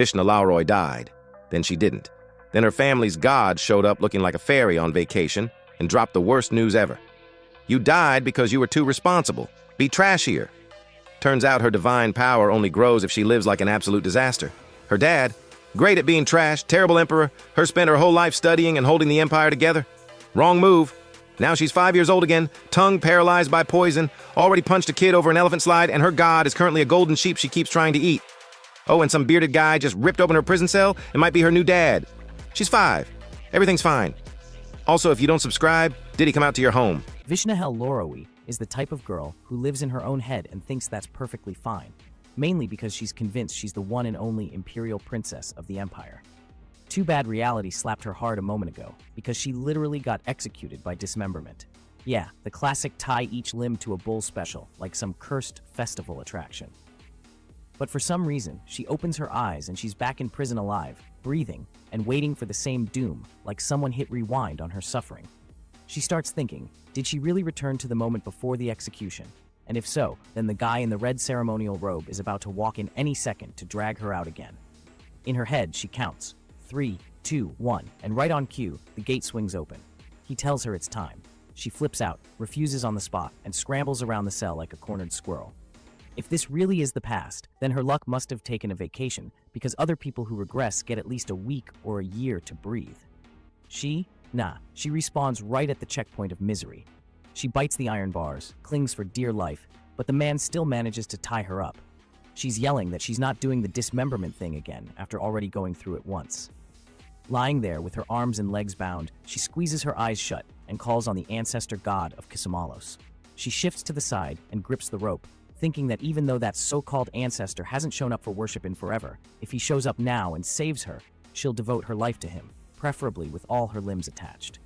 Vishnahel died. Then she didn't. Then her family's god showed up looking like a fairy on vacation and dropped the worst news ever. You died because you were too responsible. Be trashier. Turns out her divine power only grows if she lives like an absolute disaster. Her dad, great at being trash, terrible emperor, her spent her whole life studying and holding the empire together. Wrong move. Now she's 5 years old again, tongue paralyzed by poison, already punched a kid over an elephant slide, and her god is currently a golden sheep she keeps trying to eat. Oh, and some bearded guy just ripped open her prison cell. It might be her new dad. She's 5. Everything's fine. Also, if you don't subscribe, did he come out to your home? Vishnahel Lorowi is the type of girl who lives in her own head and thinks that's perfectly fine, mainly because she's convinced she's the one and only imperial princess of the empire. Too bad reality slapped her hard a moment ago, because she literally got executed by dismemberment. Yeah, the classic tie each limb to a bull special, like some cursed festival attraction. But for some reason, she opens her eyes and she's back in prison alive, breathing, and waiting for the same doom, like someone hit rewind on her suffering. She starts thinking, did she really return to the moment before the execution? And if so, then the guy in the red ceremonial robe is about to walk in any second to drag her out again. In her head, she counts 3, 2, 1, and right on cue, the gate swings open. He tells her it's time. She flips out, refuses on the spot, and scrambles around the cell like a cornered squirrel. If this really is the past, then her luck must have taken a vacation, because other people who regress get at least a week or a year to breathe. She respawns right at the checkpoint of misery. She bites the iron bars, clings for dear life, but the man still manages to tie her up. She's yelling that she's not doing the dismemberment thing again after already going through it once. Lying there with her arms and legs bound, she squeezes her eyes shut and calls on the ancestor god of Cazelnu. She shifts to the side and grips the rope, thinking that even though that so-called ancestor hasn't shown up for worship in forever, if he shows up now and saves her, she'll devote her life to him, preferably with all her limbs attached.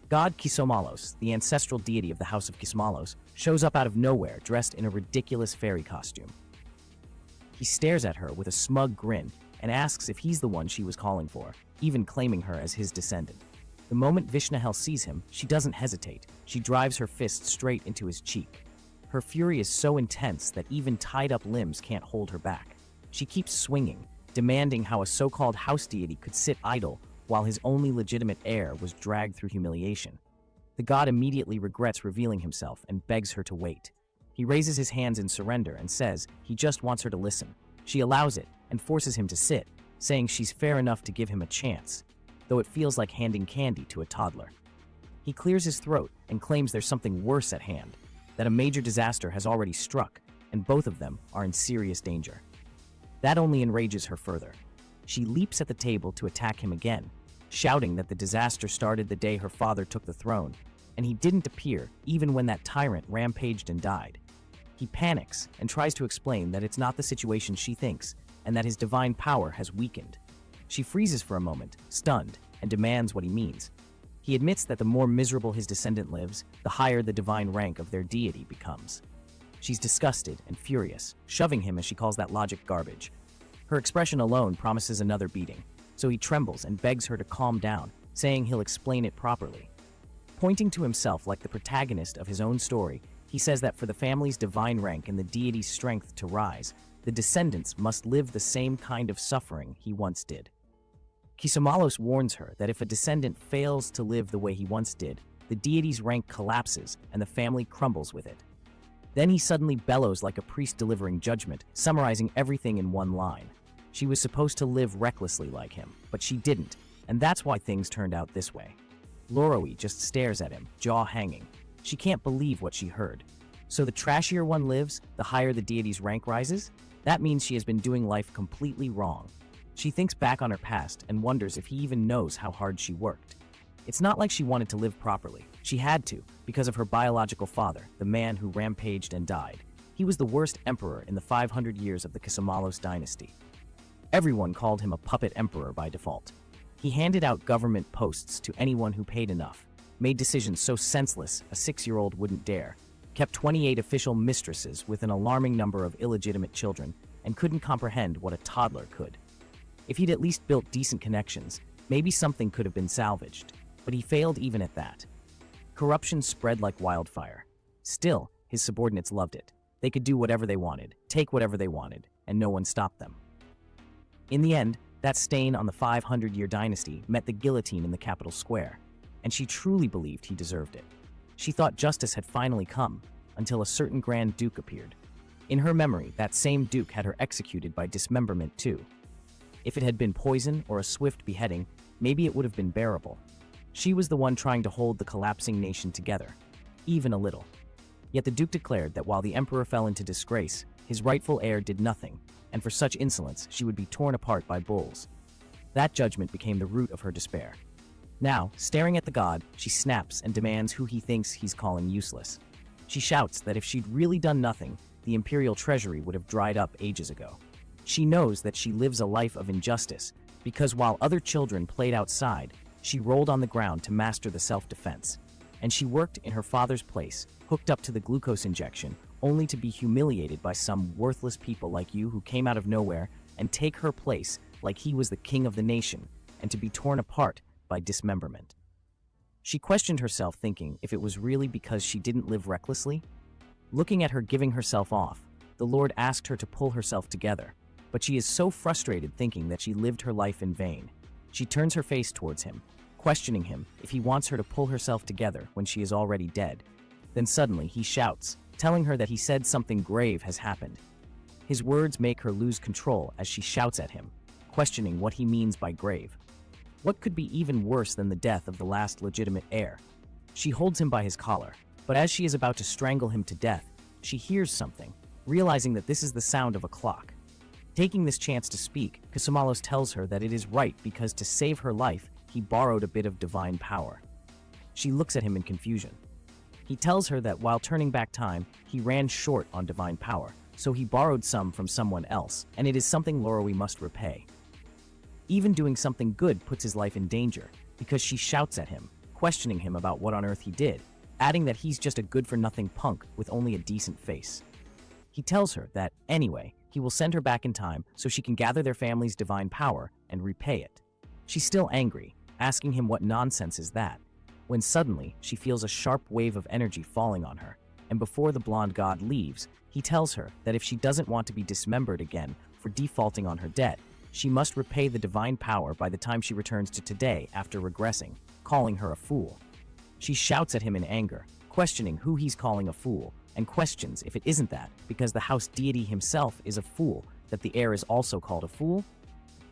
God Cazelnu, the ancestral deity of the House of Cazelnu, shows up out of nowhere dressed in a ridiculous fairy costume. He stares at her with a smug grin and asks if he's the one she was calling for, even claiming her as his descendant. The moment Vishnahel sees him, she doesn't hesitate. She drives her fist straight into his cheek. Her fury is so intense that even tied-up limbs can't hold her back. She keeps swinging, demanding how a so-called house deity could sit idle while his only legitimate heir was dragged through humiliation. The god immediately regrets revealing himself and begs her to wait. He raises his hands in surrender and says he just wants her to listen. She allows it and forces him to sit, saying she's fair enough to give him a chance, though it feels like handing candy to a toddler. He clears his throat and claims there's something worse at hand, that a major disaster has already struck, and both of them are in serious danger. That only enrages her further. She leaps at the table to attack him again, shouting that the disaster started the day her father took the throne, and he didn't appear even when that tyrant rampaged and died. He panics and tries to explain that it's not the situation she thinks, and that his divine power has weakened. She freezes for a moment, stunned, and demands what he means. He admits that the more miserable his descendant lives, the higher the divine rank of their deity becomes. She's disgusted and furious, shoving him as she calls that logic garbage. Her expression alone promises another beating, so he trembles and begs her to calm down, saying he'll explain it properly. Pointing to himself like the protagonist of his own story, he says that for the family's divine rank and the deity's strength to rise, the descendants must live the same kind of suffering he once did. Cazelnu warns her that if a descendant fails to live the way he once did, the deity's rank collapses and the family crumbles with it. Then he suddenly bellows like a priest delivering judgment, summarizing everything in one line. She was supposed to live recklessly like him, but she didn't, and that's why things turned out this way. Lorowi just stares at him, jaw hanging. She can't believe what she heard. So the trashier one lives, the higher the deity's rank rises? That means she has been doing life completely wrong. She thinks back on her past and wonders if he even knows how hard she worked. It's not like she wanted to live properly. She had to, because of her biological father, the man who rampaged and died. He was the worst emperor in the 500 years of the Cazelnu dynasty. Everyone called him a puppet emperor by default. He handed out government posts to anyone who paid enough, made decisions so senseless a 6-year-old wouldn't dare, kept 28 official mistresses with an alarming number of illegitimate children, and couldn't comprehend what a toddler could. If he'd at least built decent connections, maybe something could have been salvaged, but he failed even at that. Corruption spread like wildfire. Still, his subordinates loved it. They could do whatever they wanted, take whatever they wanted, and no one stopped them. In the end, that stain on the 500-year dynasty met the guillotine in the capital square, and she truly believed he deserved it. She thought justice had finally come, until a certain Grand Duke appeared. In her memory, that same Duke had her executed by dismemberment too. If it had been poison or a swift beheading, maybe it would have been bearable. She was the one trying to hold the collapsing nation together, even a little. Yet the Duke declared that while the Emperor fell into disgrace, his rightful heir did nothing, and for such insolence she would be torn apart by bulls. That judgment became the root of her despair. Now, staring at the god, she snaps and demands who he thinks he's calling useless. She shouts that if she'd really done nothing, the imperial treasury would have dried up ages ago. She knows that she lives a life of injustice, because while other children played outside, she rolled on the ground to master the self-defense. And she worked in her father's place, hooked up to the glucose injection, only to be humiliated by some worthless people like you who came out of nowhere and take her place like he was the king of the nation, and to be torn apart by dismemberment. She questioned herself, thinking if it was really because she didn't live recklessly. Looking at her giving herself off, the Lord asked her to pull herself together, but she is so frustrated thinking that she lived her life in vain. She turns her face towards him, questioning him if he wants her to pull herself together when she is already dead. Then suddenly he shouts, telling her that he said something grave has happened. His words make her lose control as she shouts at him, questioning what he means by grave. What could be even worse than the death of the last legitimate heir? She holds him by his collar, but as she is about to strangle him to death, she hears something, realizing that this is the sound of a clock. Taking this chance to speak, Cazelnu tells her that it is right because to save her life, he borrowed a bit of divine power. She looks at him in confusion. He tells her that while turning back time, he ran short on divine power, so he borrowed some from someone else, and it is something Lorowe must repay. Even doing something good puts his life in danger, because she shouts at him, questioning him about what on earth he did, adding that he's just a good-for-nothing punk with only a decent face. He tells her that, anyway, he will send her back in time so she can gather their family's divine power and repay it. She's still angry, asking him what nonsense is that, when suddenly she feels a sharp wave of energy falling on her, and before the blonde god leaves, he tells her that if she doesn't want to be dismembered again for defaulting on her debt, she must repay the divine power by the time she returns to today after regressing, calling her a fool. She shouts at him in anger, questioning who he's calling a fool, and questions if it isn't that, because the house deity himself is a fool, that the heir is also called a fool?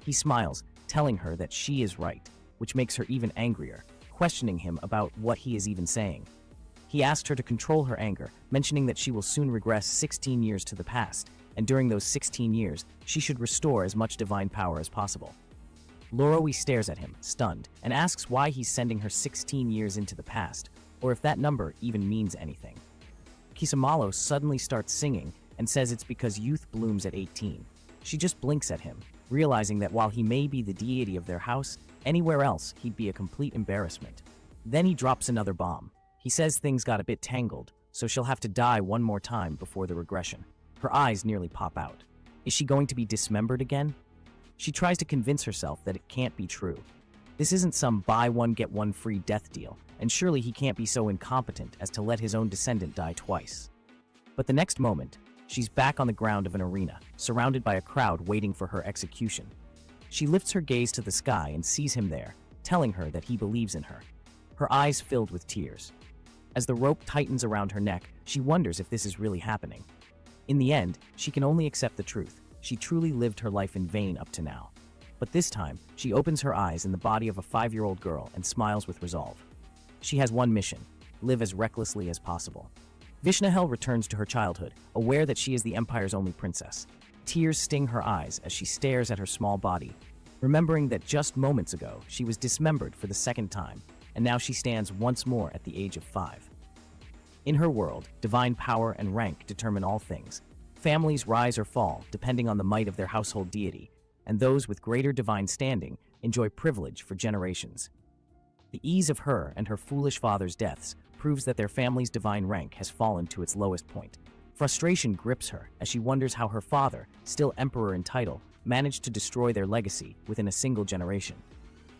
He smiles, telling her that she is right, which makes her even angrier, questioning him about what he is even saying. He asked her to control her anger, mentioning that she will soon regress 16 years to the past, and during those 16 years, she should restore as much divine power as possible. Lorowe stares at him, stunned, and asks why he's sending her 16 years into the past, or if that number even means anything. Cazelnu suddenly starts singing and says it's because youth blooms at 18. She just blinks at him, realizing that while he may be the deity of their house, anywhere else he'd be a complete embarrassment. Then he drops another bomb. He says things got a bit tangled, so she'll have to die one more time before the regression. Her eyes nearly pop out. Is she going to be dismembered again? She tries to convince herself that it can't be true. This isn't some buy one get one free death deal, and surely he can't be so incompetent as to let his own descendant die twice. But the next moment, she's back on the ground of an arena, surrounded by a crowd waiting for her execution. She lifts her gaze to the sky and sees him there, telling her that he believes in her. Her eyes filled with tears. As the rope tightens around her neck, she wonders if this is really happening. In the end, she can only accept the truth. She truly lived her life in vain up to now. But this time, she opens her eyes in the body of a 5-year-old girl and smiles with resolve. She has one mission: live as recklessly as possible. Vishnahel returns to her childhood, aware that she is the Empire's only princess. Tears sting her eyes as she stares at her small body, remembering that just moments ago she was dismembered for the second time, and now she stands once more at the age of 5. In her world, divine power and rank determine all things. Families rise or fall depending on the might of their household deity, and those with greater divine standing enjoy privilege for generations. The ease of her and her foolish father's deaths proves that their family's divine rank has fallen to its lowest point. Frustration grips her as she wonders how her father, still emperor in title, managed to destroy their legacy within a single generation.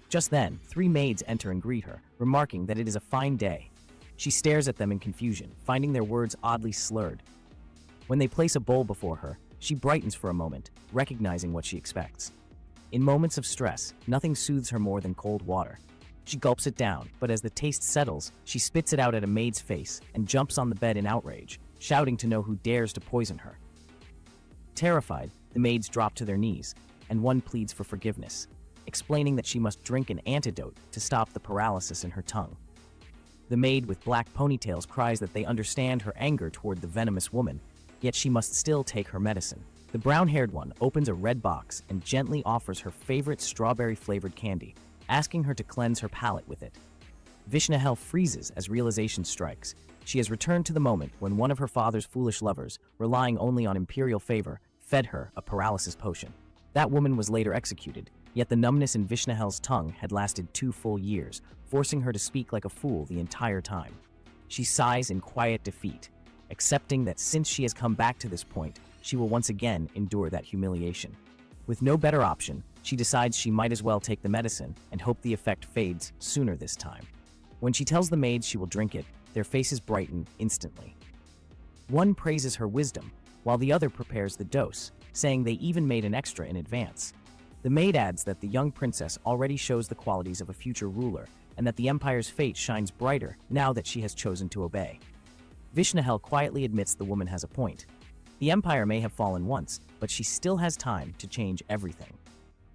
Just then, 3 maids enter and greet her, remarking that it is a fine day. She stares at them in confusion, finding their words oddly slurred. When they place a bowl before her, she brightens for a moment, recognizing what she expects. In moments of stress, nothing soothes her more than cold water. She gulps it down, but as the taste settles, she spits it out at a maid's face and jumps on the bed in outrage, shouting to know who dares to poison her. Terrified, the maids drop to their knees, and one pleads for forgiveness, explaining that she must drink an antidote to stop the paralysis in her tongue. The maid with black ponytails cries that they understand her anger toward the venomous woman, yet she must still take her medicine. The brown-haired one opens a red box and gently offers her favorite strawberry-flavored candy, asking her to cleanse her palate with it. Vishnahel freezes as realization strikes. She has returned to the moment when one of her father's foolish lovers, relying only on imperial favor, fed her a paralysis potion. That woman was later executed, yet the numbness in Vishnahel's tongue had lasted 2 full years, forcing her to speak like a fool the entire time. She sighs in quiet defeat, accepting that since she has come back to this point, she will once again endure that humiliation. With no better option, she decides she might as well take the medicine and hope the effect fades sooner this time. When she tells the maids she will drink it, their faces brighten instantly. One praises her wisdom, while the other prepares the dose, saying they even made an extra in advance. The maid adds that the young princess already shows the qualities of a future ruler, and that the empire's fate shines brighter now that she has chosen to obey. Vishnahel quietly admits the woman has a point. The empire may have fallen once, but she still has time to change everything.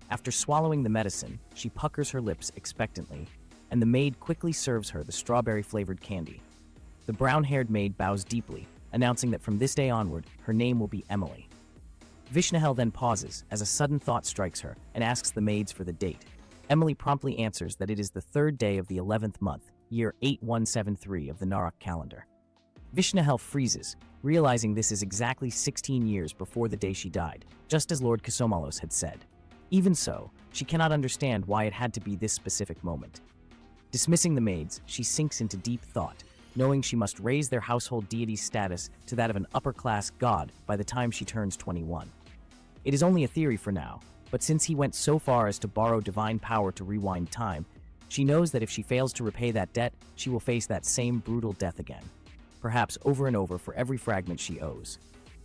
After swallowing the medicine, she puckers her lips expectantly, and the maid quickly serves her the strawberry-flavored candy. The brown-haired maid bows deeply, announcing that from this day onward, her name will be Emily. Vishnahel then pauses as a sudden thought strikes her and asks the maids for the date. Emily promptly answers that it is the 3rd day of the 11th month, year 8173 of the Narok calendar. Vishnahel freezes, realizing this is exactly 16 years before the day she died, just as Lord Cazelnu had said. Even so, she cannot understand why it had to be this specific moment. Dismissing the maids, she sinks into deep thought, knowing she must raise their household deity's status to that of an upper-class god by the time she turns 21. It is only a theory for now, but since he went so far as to borrow divine power to rewind time, she knows that if she fails to repay that debt, she will face that same brutal death again, perhaps over and over for every fragment she owes.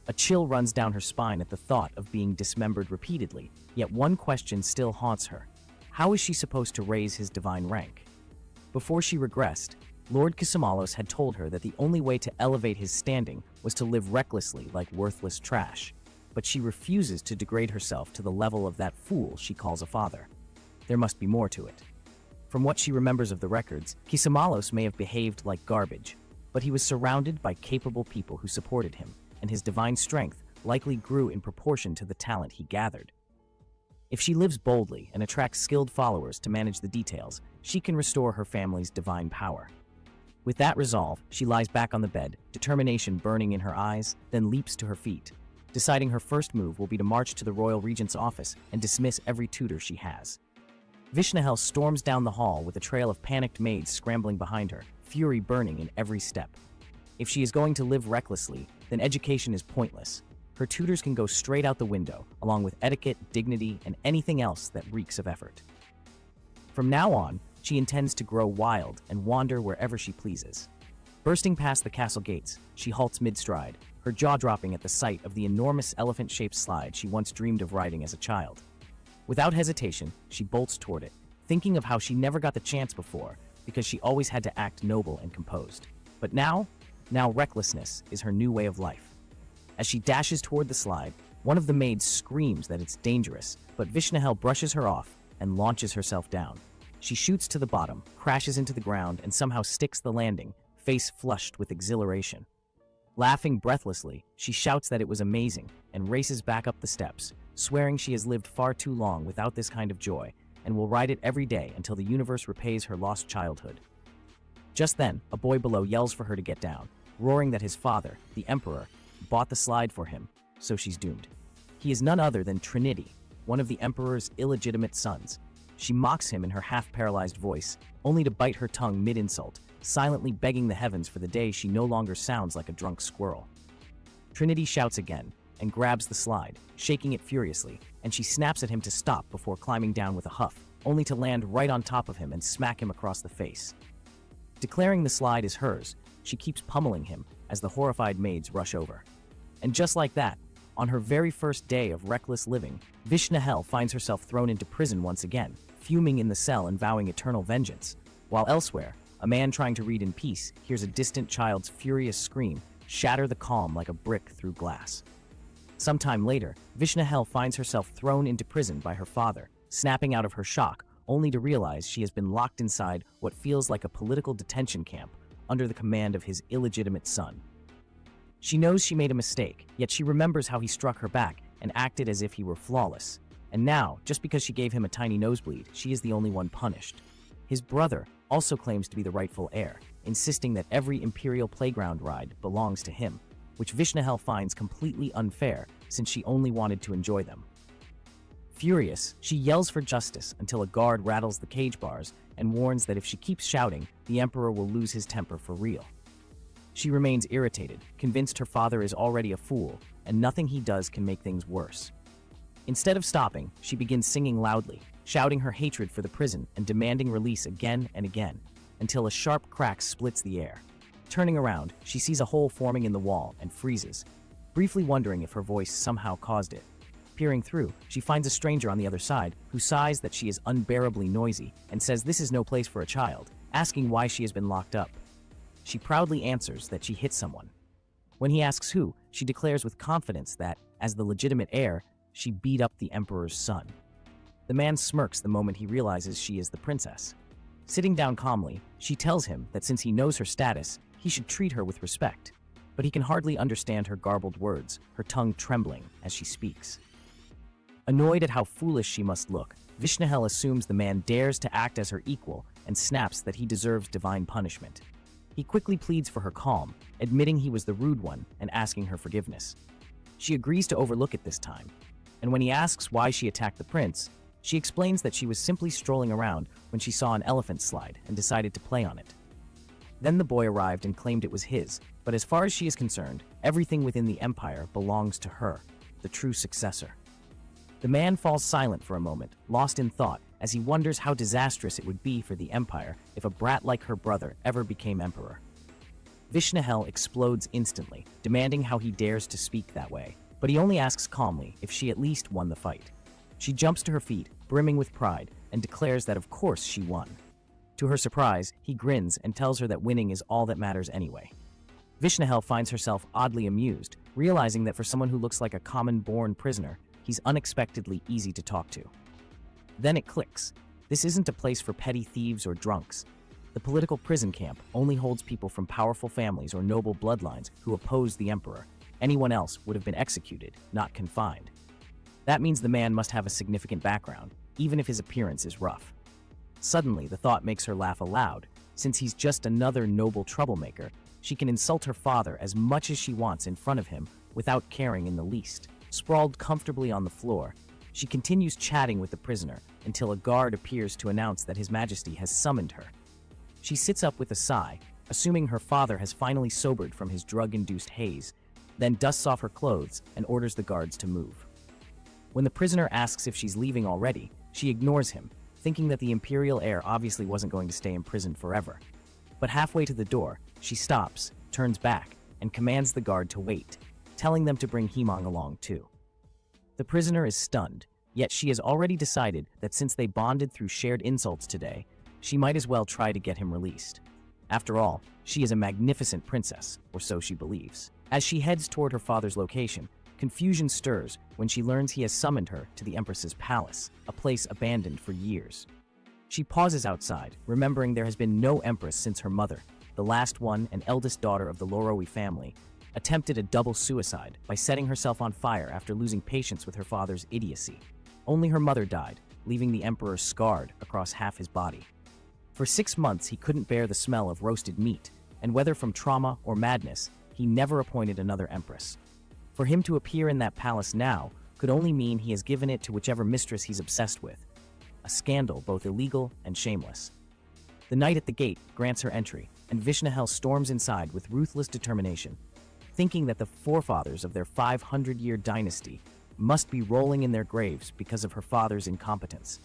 A chill runs down her spine at the thought of being dismembered repeatedly, yet one question still haunts her. How is she supposed to raise his divine rank? Before she regressed, Lord Cazelnu had told her that the only way to elevate his standing was to live recklessly like worthless trash, but she refuses to degrade herself to the level of that fool she calls a father. There must be more to it. From what she remembers of the records, Cazelnu may have behaved like garbage, but he was surrounded by capable people who supported him, and his divine strength likely grew in proportion to the talent he gathered. If she lives boldly and attracts skilled followers to manage the details, she can restore her family's divine power. With that resolve, she lies back on the bed, determination burning in her eyes, then leaps to her feet, deciding her first move will be to march to the royal regent's office and dismiss every tutor she has. Vishnahel storms down the hall with a trail of panicked maids scrambling behind her, fury burning in every step. If she is going to live recklessly, then education is pointless. Her tutors can go straight out the window, along with etiquette, dignity, and anything else that reeks of effort. From now on, she intends to grow wild and wander wherever she pleases. Bursting past the castle gates, she halts mid-stride, her jaw dropping at the sight of the enormous elephant-shaped slide she once dreamed of riding as a child. Without hesitation, she bolts toward it, thinking of how she never got the chance before because she always had to act noble and composed. But now recklessness is her new way of life. As she dashes toward the slide, one of the maids screams that it's dangerous, but Vishnahel brushes her off and launches herself down. She shoots to the bottom, crashes into the ground, and somehow sticks the landing, face flushed with exhilaration. Laughing breathlessly, she shouts that it was amazing and races back up the steps, swearing she has lived far too long without this kind of joy and will ride it every day until the universe repays her lost childhood. Just then, a boy below yells for her to get down, roaring that his father, the Emperor, bought the slide for him, so she's doomed. He is none other than Trinity, one of the Emperor's illegitimate sons. She mocks him in her half-paralyzed voice, only to bite her tongue mid-insult, silently begging the heavens for the day she no longer sounds like a drunk squirrel. Trinity shouts again and grabs the slide, shaking it furiously, and she snaps at him to stop before climbing down with a huff, only to land right on top of him and smack him across the face. Declaring the slide is hers, she keeps pummeling him as the horrified maids rush over. And just like that, On her very first day of reckless living, Vishnahel finds herself thrown into prison once again, fuming in the cell and vowing eternal vengeance. While elsewhere, a man trying to read in peace hears a distant child's furious scream shatter the calm like a brick through glass. Sometime later, Vishnahel finds herself thrown into prison by her father, snapping out of her shock, only to realize she has been locked inside what feels like a political detention camp under the command of his illegitimate son. She knows she made a mistake, yet she remembers how he struck her back and acted as if he were flawless. And now, just because she gave him a tiny nosebleed, she is the only one punished. His brother also claims to be the rightful heir, insisting that every Imperial playground ride belongs to him, which Vishnahel finds completely unfair since she only wanted to enjoy them. Furious, she yells for justice until a guard rattles the cage bars and warns that if she keeps shouting, the Emperor will lose his temper for real. She remains irritated, convinced her father is already a fool, and nothing he does can make things worse. Instead of stopping, she begins singing loudly, shouting her hatred for the prison and demanding release again and again, until a sharp crack splits the air. Turning around, she sees a hole forming in the wall and freezes, briefly wondering if her voice somehow caused it. Peering through, she finds a stranger on the other side who sighs that she is unbearably noisy and says this is no place for a child, asking why she has been locked up. She proudly answers that she hit someone. When he asks who, she declares with confidence that, as the legitimate heir, she beat up the Emperor's son. The man smirks the moment he realizes she is the princess. Sitting down calmly, she tells him that since he knows her status, he should treat her with respect. But he can hardly understand her garbled words, her tongue trembling as she speaks. Annoyed at how foolish she must look, Vishnahel assumes the man dares to act as her equal and snaps that he deserves divine punishment. He quickly pleads for her calm, admitting he was the rude one and asking her forgiveness. She agrees to overlook it this time, and when he asks why she attacked the prince, she explains that she was simply strolling around when she saw an elephant slide and decided to play on it. Then the boy arrived and claimed it was his, but as far as she is concerned, everything within the empire belongs to her, the true successor. The man falls silent for a moment, lost in thought, as he wonders how disastrous it would be for the empire if a brat like her brother ever became emperor. Vishnahel explodes instantly, demanding how he dares to speak that way, but he only asks calmly if she at least won the fight. She jumps to her feet, brimming with pride, and declares that of course she won. To her surprise, he grins and tells her that winning is all that matters anyway. Vishnahel finds herself oddly amused, realizing that for someone who looks like a common-born prisoner, he's unexpectedly easy to talk to. Then it clicks. This isn't a place for petty thieves or drunks. The political prison camp only holds people from powerful families or noble bloodlines who oppose the emperor. Anyone else would have been executed, not confined. That means the man must have a significant background, even if his appearance is rough. Suddenly, the thought makes her laugh aloud. Since he's just another noble troublemaker, she can insult her father as much as she wants in front of him without caring in the least. Sprawled comfortably on the floor, she continues chatting with the prisoner until a guard appears to announce that His Majesty has summoned her. She sits up with a sigh, assuming her father has finally sobered from his drug-induced haze, then dusts off her clothes and orders the guards to move. When the prisoner asks if she's leaving already, she ignores him, thinking that the imperial heir obviously wasn't going to stay in prison forever. But halfway to the door, she stops, turns back, and commands the guard to wait, telling them to bring Himong along too. The prisoner is stunned, yet she has already decided that since they bonded through shared insults today, she might as well try to get him released. After all, she is a magnificent princess, or so she believes. As she heads toward her father's location, confusion stirs when she learns he has summoned her to the Empress's palace, a place abandoned for years. She pauses outside, remembering there has been no empress since her mother, the last one and eldest daughter of the Lorowi family, attempted a double suicide by setting herself on fire after losing patience with her father's idiocy. Only her mother died, leaving the emperor scarred across half his body. For 6 months, he couldn't bear the smell of roasted meat, and whether from trauma or madness, he never appointed another empress. For him to appear in that palace now could only mean he has given it to whichever mistress he's obsessed with. A scandal both illegal and shameless. The knight at the gate grants her entry, and Vishnahel storms inside with ruthless determination, thinking that the forefathers of their 500-year dynasty must be rolling in their graves because of her father's incompetence.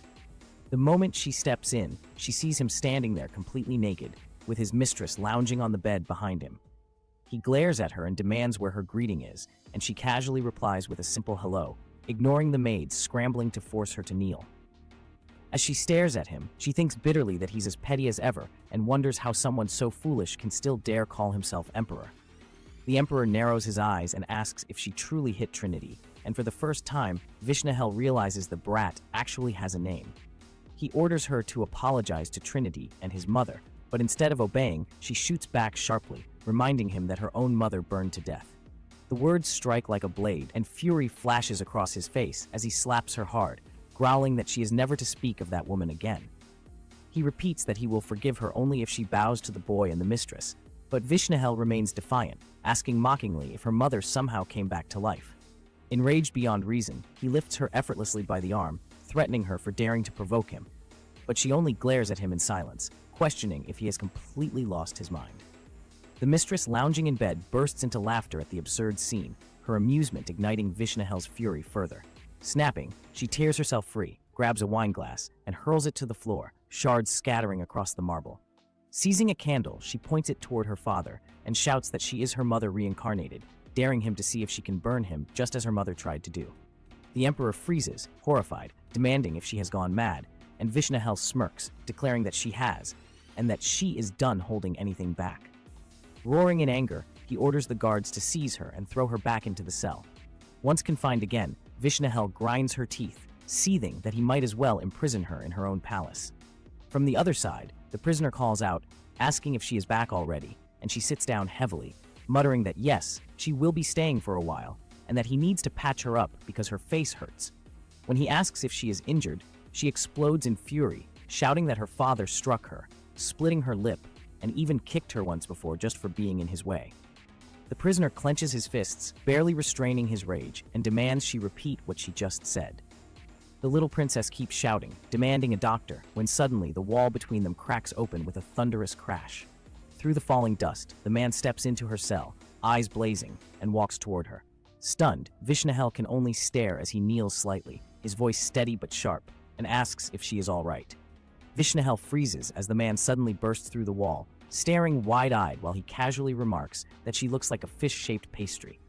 The moment she steps in, she sees him standing there completely naked, with his mistress lounging on the bed behind him. He glares at her and demands where her greeting is, and she casually replies with a simple hello, ignoring the maids scrambling to force her to kneel. As she stares at him, she thinks bitterly that he's as petty as ever and wonders how someone so foolish can still dare call himself emperor. The emperor narrows his eyes and asks if she truly hit Trinity, and for the first time, Vishnahel realizes the brat actually has a name. He orders her to apologize to Trinity and his mother, but instead of obeying, she shoots back sharply, reminding him that her own mother burned to death. The words strike like a blade, and fury flashes across his face as he slaps her hard, growling that she is never to speak of that woman again. He repeats that he will forgive her only if she bows to the boy and the mistress, but Vishnahel remains defiant, asking mockingly if her mother somehow came back to life. Enraged beyond reason, he lifts her effortlessly by the arm, threatening her for daring to provoke him. But she only glares at him in silence, questioning if he has completely lost his mind. The mistress, lounging in bed, bursts into laughter at the absurd scene, her amusement igniting Vishnahel's fury further. Snapping, she tears herself free, grabs a wine glass, and hurls it to the floor, shards scattering across the marble. Seizing a candle, she points it toward her father and shouts that she is her mother reincarnated, daring him to see if she can burn him just as her mother tried to do. The emperor freezes, horrified, demanding if she has gone mad, and Vishnahel smirks, declaring that she has, and that she is done holding anything back. Roaring in anger, he orders the guards to seize her and throw her back into the cell. Once confined again, Vishnahel grinds her teeth, seething that he might as well imprison her in her own palace. From the other side, the prisoner calls out, asking if she is back already, and she sits down heavily, muttering that yes, she will be staying for a while, and that he needs to patch her up because her face hurts. When he asks if she is injured, she explodes in fury, shouting that her father struck her, splitting her lip, and even kicked her once before just for being in his way. The prisoner clenches his fists, barely restraining his rage, and demands she repeat what she just said. The little princess keeps shouting, demanding a doctor, when suddenly the wall between them cracks open with a thunderous crash. Through the falling dust, the man steps into her cell, eyes blazing, and walks toward her. Stunned, Vishnahel can only stare as he kneels slightly, his voice steady but sharp, and asks if she is all right. Vishnahel freezes as the man suddenly bursts through the wall, staring wide-eyed while he casually remarks that she looks like a fish-shaped pastry.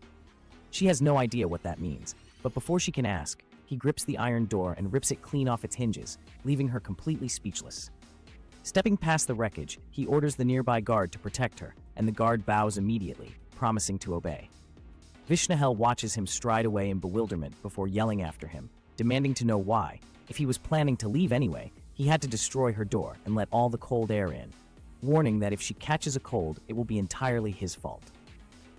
She has no idea what that means, but before she can ask, he grips the iron door and rips it clean off its hinges, leaving her completely speechless. Stepping past the wreckage, he orders the nearby guard to protect her, and the guard bows immediately, promising to obey. Vishnahel watches him stride away in bewilderment before yelling after him, demanding to know why. If he was planning to leave anyway, he had to destroy her door and let all the cold air in, warning that if she catches a cold, it will be entirely his fault.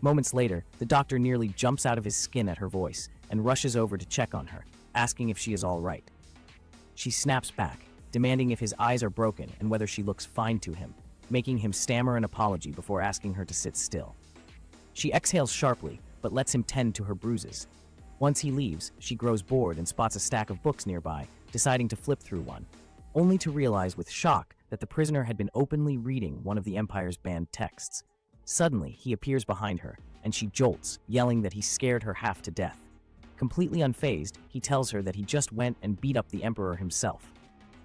Moments later, the doctor nearly jumps out of his skin at her voice and rushes over to check on her, asking if she is all right. She snaps back, demanding if his eyes are broken and whether she looks fine to him, making him stammer an apology before asking her to sit still. She exhales sharply, but lets him tend to her bruises. Once he leaves, she grows bored and spots a stack of books nearby, deciding to flip through one, only to realize with shock that the prisoner had been openly reading one of the Empire's banned texts. Suddenly, he appears behind her, and she jolts, yelling that he scared her half to death. Completely unfazed, he tells her that he just went and beat up the Emperor himself.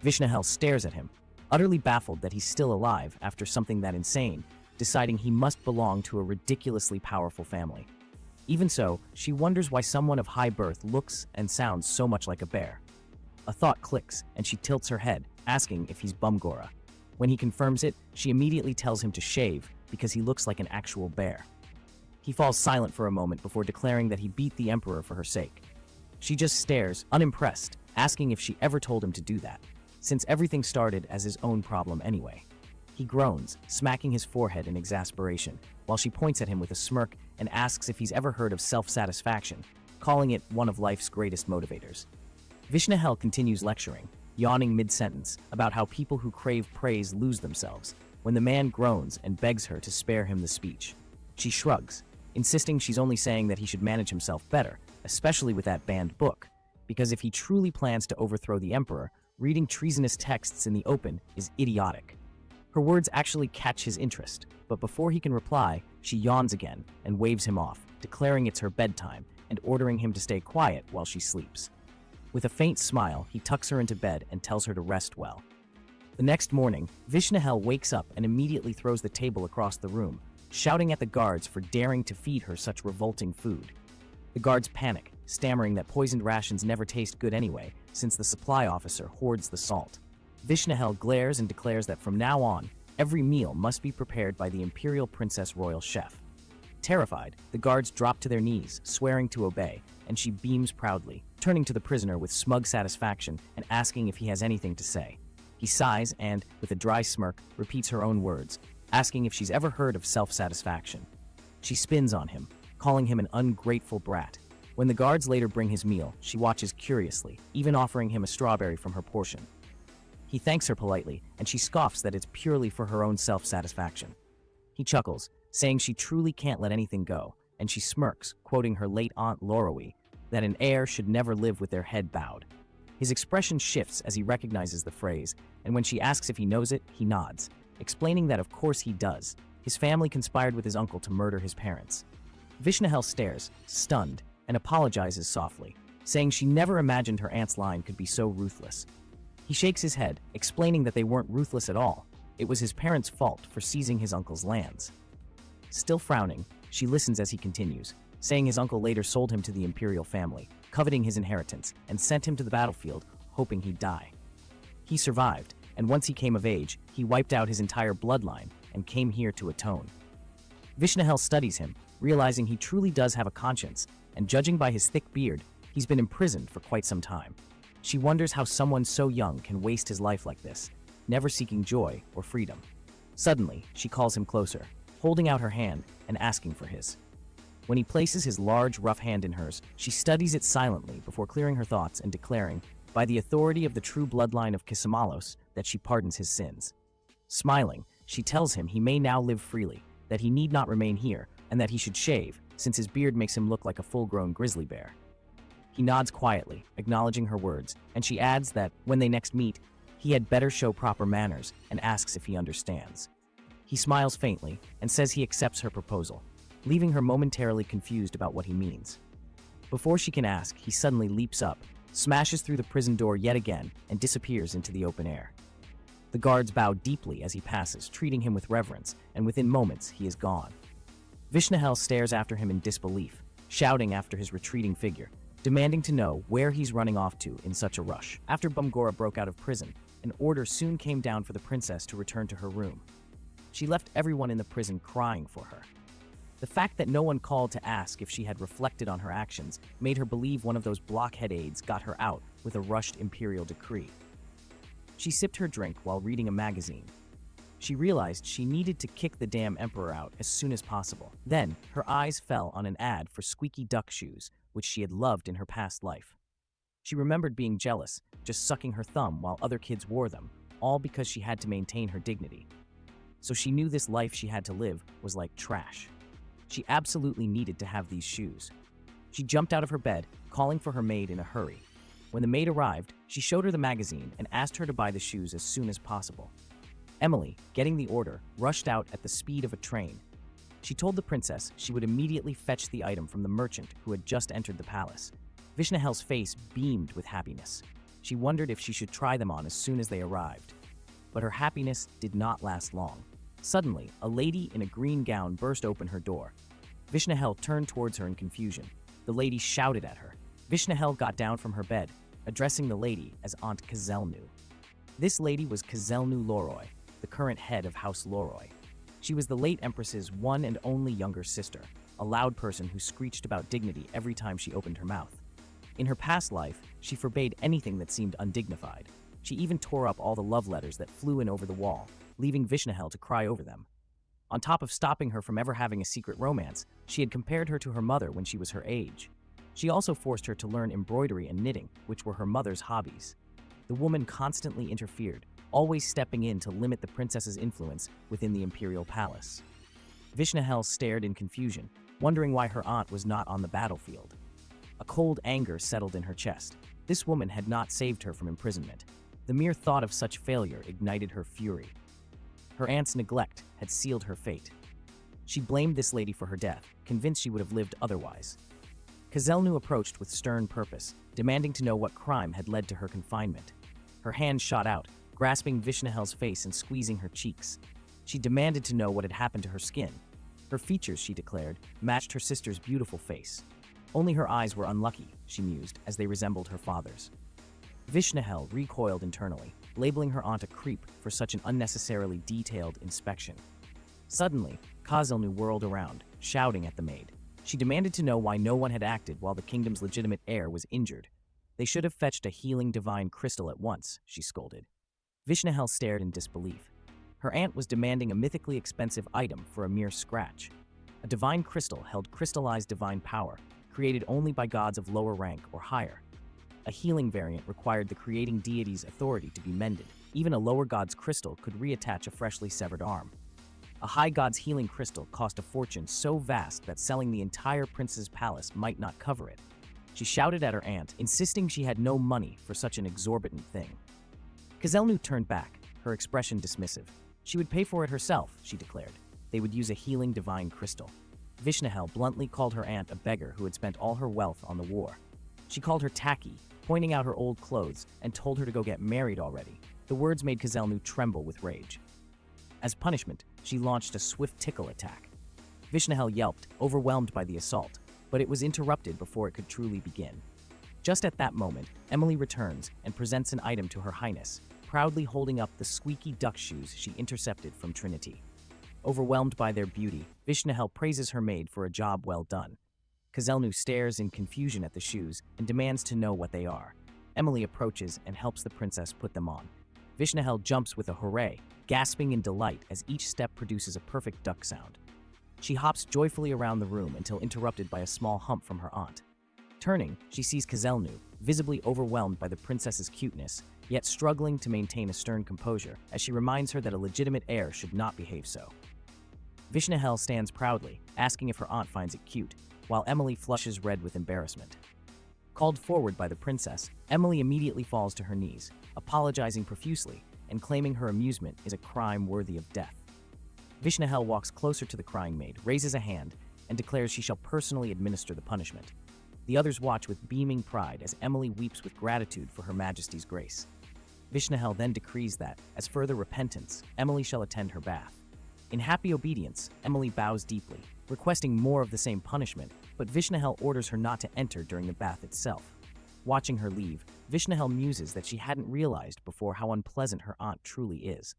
Vishnahel stares at him, utterly baffled that he's still alive after something that insane, deciding he must belong to a ridiculously powerful family. Even so, she wonders why someone of high birth looks and sounds so much like a bear. A thought clicks, and she tilts her head, asking if he's Bumgora. When he confirms it, she immediately tells him to shave because he looks like an actual bear. He falls silent for a moment before declaring that he beat the Emperor for her sake. She just stares, unimpressed, asking if she ever told him to do that, since everything started as his own problem anyway. He groans, smacking his forehead in exasperation, while she points at him with a smirk and asks if he's ever heard of self-satisfaction, calling it one of life's greatest motivators. Vishnahel continues lecturing, yawning mid-sentence, about how people who crave praise lose themselves, when the man groans and begs her to spare him the speech. She shrugs, insisting she's only saying that he should manage himself better, especially with that banned book, because if he truly plans to overthrow the Emperor, reading treasonous texts in the open is idiotic. Her words actually catch his interest, but before he can reply, she yawns again and waves him off, declaring it's her bedtime and ordering him to stay quiet while she sleeps. With a faint smile, he tucks her into bed and tells her to rest well. The next morning, Vishnahel wakes up and immediately throws the table across the room, shouting at the guards for daring to feed her such revolting food. The guards panic, stammering that poisoned rations never taste good anyway, since the supply officer hoards the salt. Vishnahel glares and declares that from now on, every meal must be prepared by the Imperial Princess Royal Chef. Terrified, the guards drop to their knees, swearing to obey, and she beams proudly, turning to the prisoner with smug satisfaction and asking if he has anything to say. He sighs and, with a dry smirk, repeats her own words, asking if she's ever heard of self-satisfaction. She spins on him, calling him an ungrateful brat. When the guards later bring his meal, she watches curiously, even offering him a strawberry from her portion. He thanks her politely, and she scoffs that it's purely for her own self-satisfaction. He chuckles, saying she truly can't let anything go, and she smirks, quoting her late aunt Lorowy, that an heir should never live with their head bowed. His expression shifts as he recognizes the phrase, and when she asks if he knows it, he nods, explaining that of course he does. His family conspired with his uncle to murder his parents. Vishnahel stares, stunned, and apologizes softly, saying she never imagined her aunt's line could be so ruthless. He shakes his head, explaining that they weren't ruthless at all. It was his parents' fault for seizing his uncle's lands. Still frowning, she listens as he continues, saying his uncle later sold him to the imperial family, coveting his inheritance, and sent him to the battlefield, hoping he'd die. He survived, and once he came of age, he wiped out his entire bloodline and came here to atone. Vishnahel studies him, realizing he truly does have a conscience, and judging by his thick beard, he's been imprisoned for quite some time. She wonders how someone so young can waste his life like this, never seeking joy or freedom. Suddenly, she calls him closer, holding out her hand and asking for his. When he places his large, rough hand in hers, she studies it silently before clearing her thoughts and declaring, by the authority of the true bloodline of Kisamalos, that she pardons his sins. Smiling, she tells him he may now live freely, that he need not remain here, and that he should shave, since his beard makes him look like a full-grown grizzly bear. He nods quietly, acknowledging her words, and she adds that, when they next meet, he had better show proper manners and asks if he understands. He smiles faintly and says he accepts her proposal, leaving her momentarily confused about what he means. Before she can ask, he suddenly leaps up, smashes through the prison door yet again, and disappears into the open air. The guards bow deeply as he passes, treating him with reverence, and within moments, he is gone. Vishnahel stares after him in disbelief, shouting after his retreating figure, demanding to know where he's running off to in such a rush. After Bumgora broke out of prison, an order soon came down for the princess to return to her room. She left everyone in the prison crying for her. The fact that no one called to ask if she had reflected on her actions made her believe one of those blockhead aides got her out with a rushed imperial decree. She sipped her drink while reading a magazine. She realized she needed to kick the damn emperor out as soon as possible. Then, her eyes fell on an ad for Squeaky duck shoes, which she had loved in her past life. She remembered being jealous, just sucking her thumb while other kids wore them, all because she had to maintain her dignity. So she knew this life she had to live was like trash. She absolutely needed to have these shoes. She jumped out of her bed, calling for her maid in a hurry. When the maid arrived, she showed her the magazine and asked her to buy the shoes as soon as possible. Emily, getting the order, rushed out at the speed of a train. She told the princess she would immediately fetch the item from the merchant who had just entered the palace. Vishnahel's face beamed with happiness. She wondered if she should try them on as soon as they arrived. But her happiness did not last long. Suddenly, a lady in a green gown burst open her door. Vishnahel turned towards her in confusion. The lady shouted at her. Vishnahel got down from her bed, addressing the lady as Aunt Cazelnu. This lady was Cazelnu Loroy, the current head of House Loroy. She was the late Empress's one and only younger sister, a loud person who screeched about dignity every time she opened her mouth. In her past life, she forbade anything that seemed undignified. She even tore up all the love letters that flew in over the wall, leaving Vishnahel to cry over them. On top of stopping her from ever having a secret romance, she had compared her to her mother when she was her age. She also forced her to learn embroidery and knitting, which were her mother's hobbies. The woman constantly interfered, always stepping in to limit the princess's influence within the imperial palace. Vishnahel stared in confusion, wondering why her aunt was not on the battlefield. A cold anger settled in her chest. This woman had not saved her from imprisonment. The mere thought of such failure ignited her fury. Her aunt's neglect had sealed her fate. She blamed this lady for her death, convinced she would have lived otherwise. Cazelnu approached with stern purpose, demanding to know what crime had led to her confinement. Her hand shot out, grasping Vishnahel's face and squeezing her cheeks. She demanded to know what had happened to her skin. Her features, she declared, matched her sister's beautiful face. Only her eyes were unlucky, she mused, as they resembled her father's. Vishnahel recoiled internally, labeling her aunt a creep for such an unnecessarily detailed inspection. Suddenly, Cazelnu whirled around, shouting at the maid. She demanded to know why no one had acted while the kingdom's legitimate heir was injured. They should have fetched a healing divine crystal at once, she scolded. Vishnahel stared in disbelief. Her aunt was demanding a mythically expensive item for a mere scratch. A divine crystal held crystallized divine power, created only by gods of lower rank or higher. A healing variant required the creating deity's authority to be mended. Even a lower god's crystal could reattach a freshly severed arm. A high god's healing crystal cost a fortune so vast that selling the entire prince's palace might not cover it. She shouted at her aunt, insisting she had no money for such an exorbitant thing. Cazelnu turned back, her expression dismissive. She would pay for it herself, she declared. They would use a healing divine crystal. Vishnahel bluntly called her aunt a beggar who had spent all her wealth on the war. She called her tacky, pointing out her old clothes, and told her to go get married already. The words made Cazelnu tremble with rage. As punishment, she launched a swift tickle attack. Vishnahel yelped, overwhelmed by the assault, but it was interrupted before it could truly begin. Just at that moment, Emily returns and presents an item to Her Highness, proudly holding up the squeaky duck shoes she intercepted from Trinity. Overwhelmed by their beauty, Vishnahel praises her maid for a job well done. Cazelnu stares in confusion at the shoes and demands to know what they are. Emily approaches and helps the princess put them on. Vishnahel jumps with a hooray, gasping in delight as each step produces a perfect duck sound. She hops joyfully around the room until interrupted by a small hump from her aunt. Turning, she sees Cazelnu, visibly overwhelmed by the princess's cuteness, yet struggling to maintain a stern composure as she reminds her that a legitimate heir should not behave so. Vishnahel stands proudly, asking if her aunt finds it cute, while Emily flushes red with embarrassment. Called forward by the princess, Emily immediately falls to her knees, apologizing profusely and claiming her amusement is a crime worthy of death. Vishnahel walks closer to the crying maid, raises a hand, and declares she shall personally administer the punishment. The others watch with beaming pride as Emily weeps with gratitude for Her Majesty's grace. Vishnahel then decrees that, as further repentance, Emily shall attend her bath. In happy obedience, Emily bows deeply, requesting more of the same punishment, but Vishnahel orders her not to enter during the bath itself. Watching her leave, Vishnahel muses that she hadn't realized before how unpleasant her aunt truly is.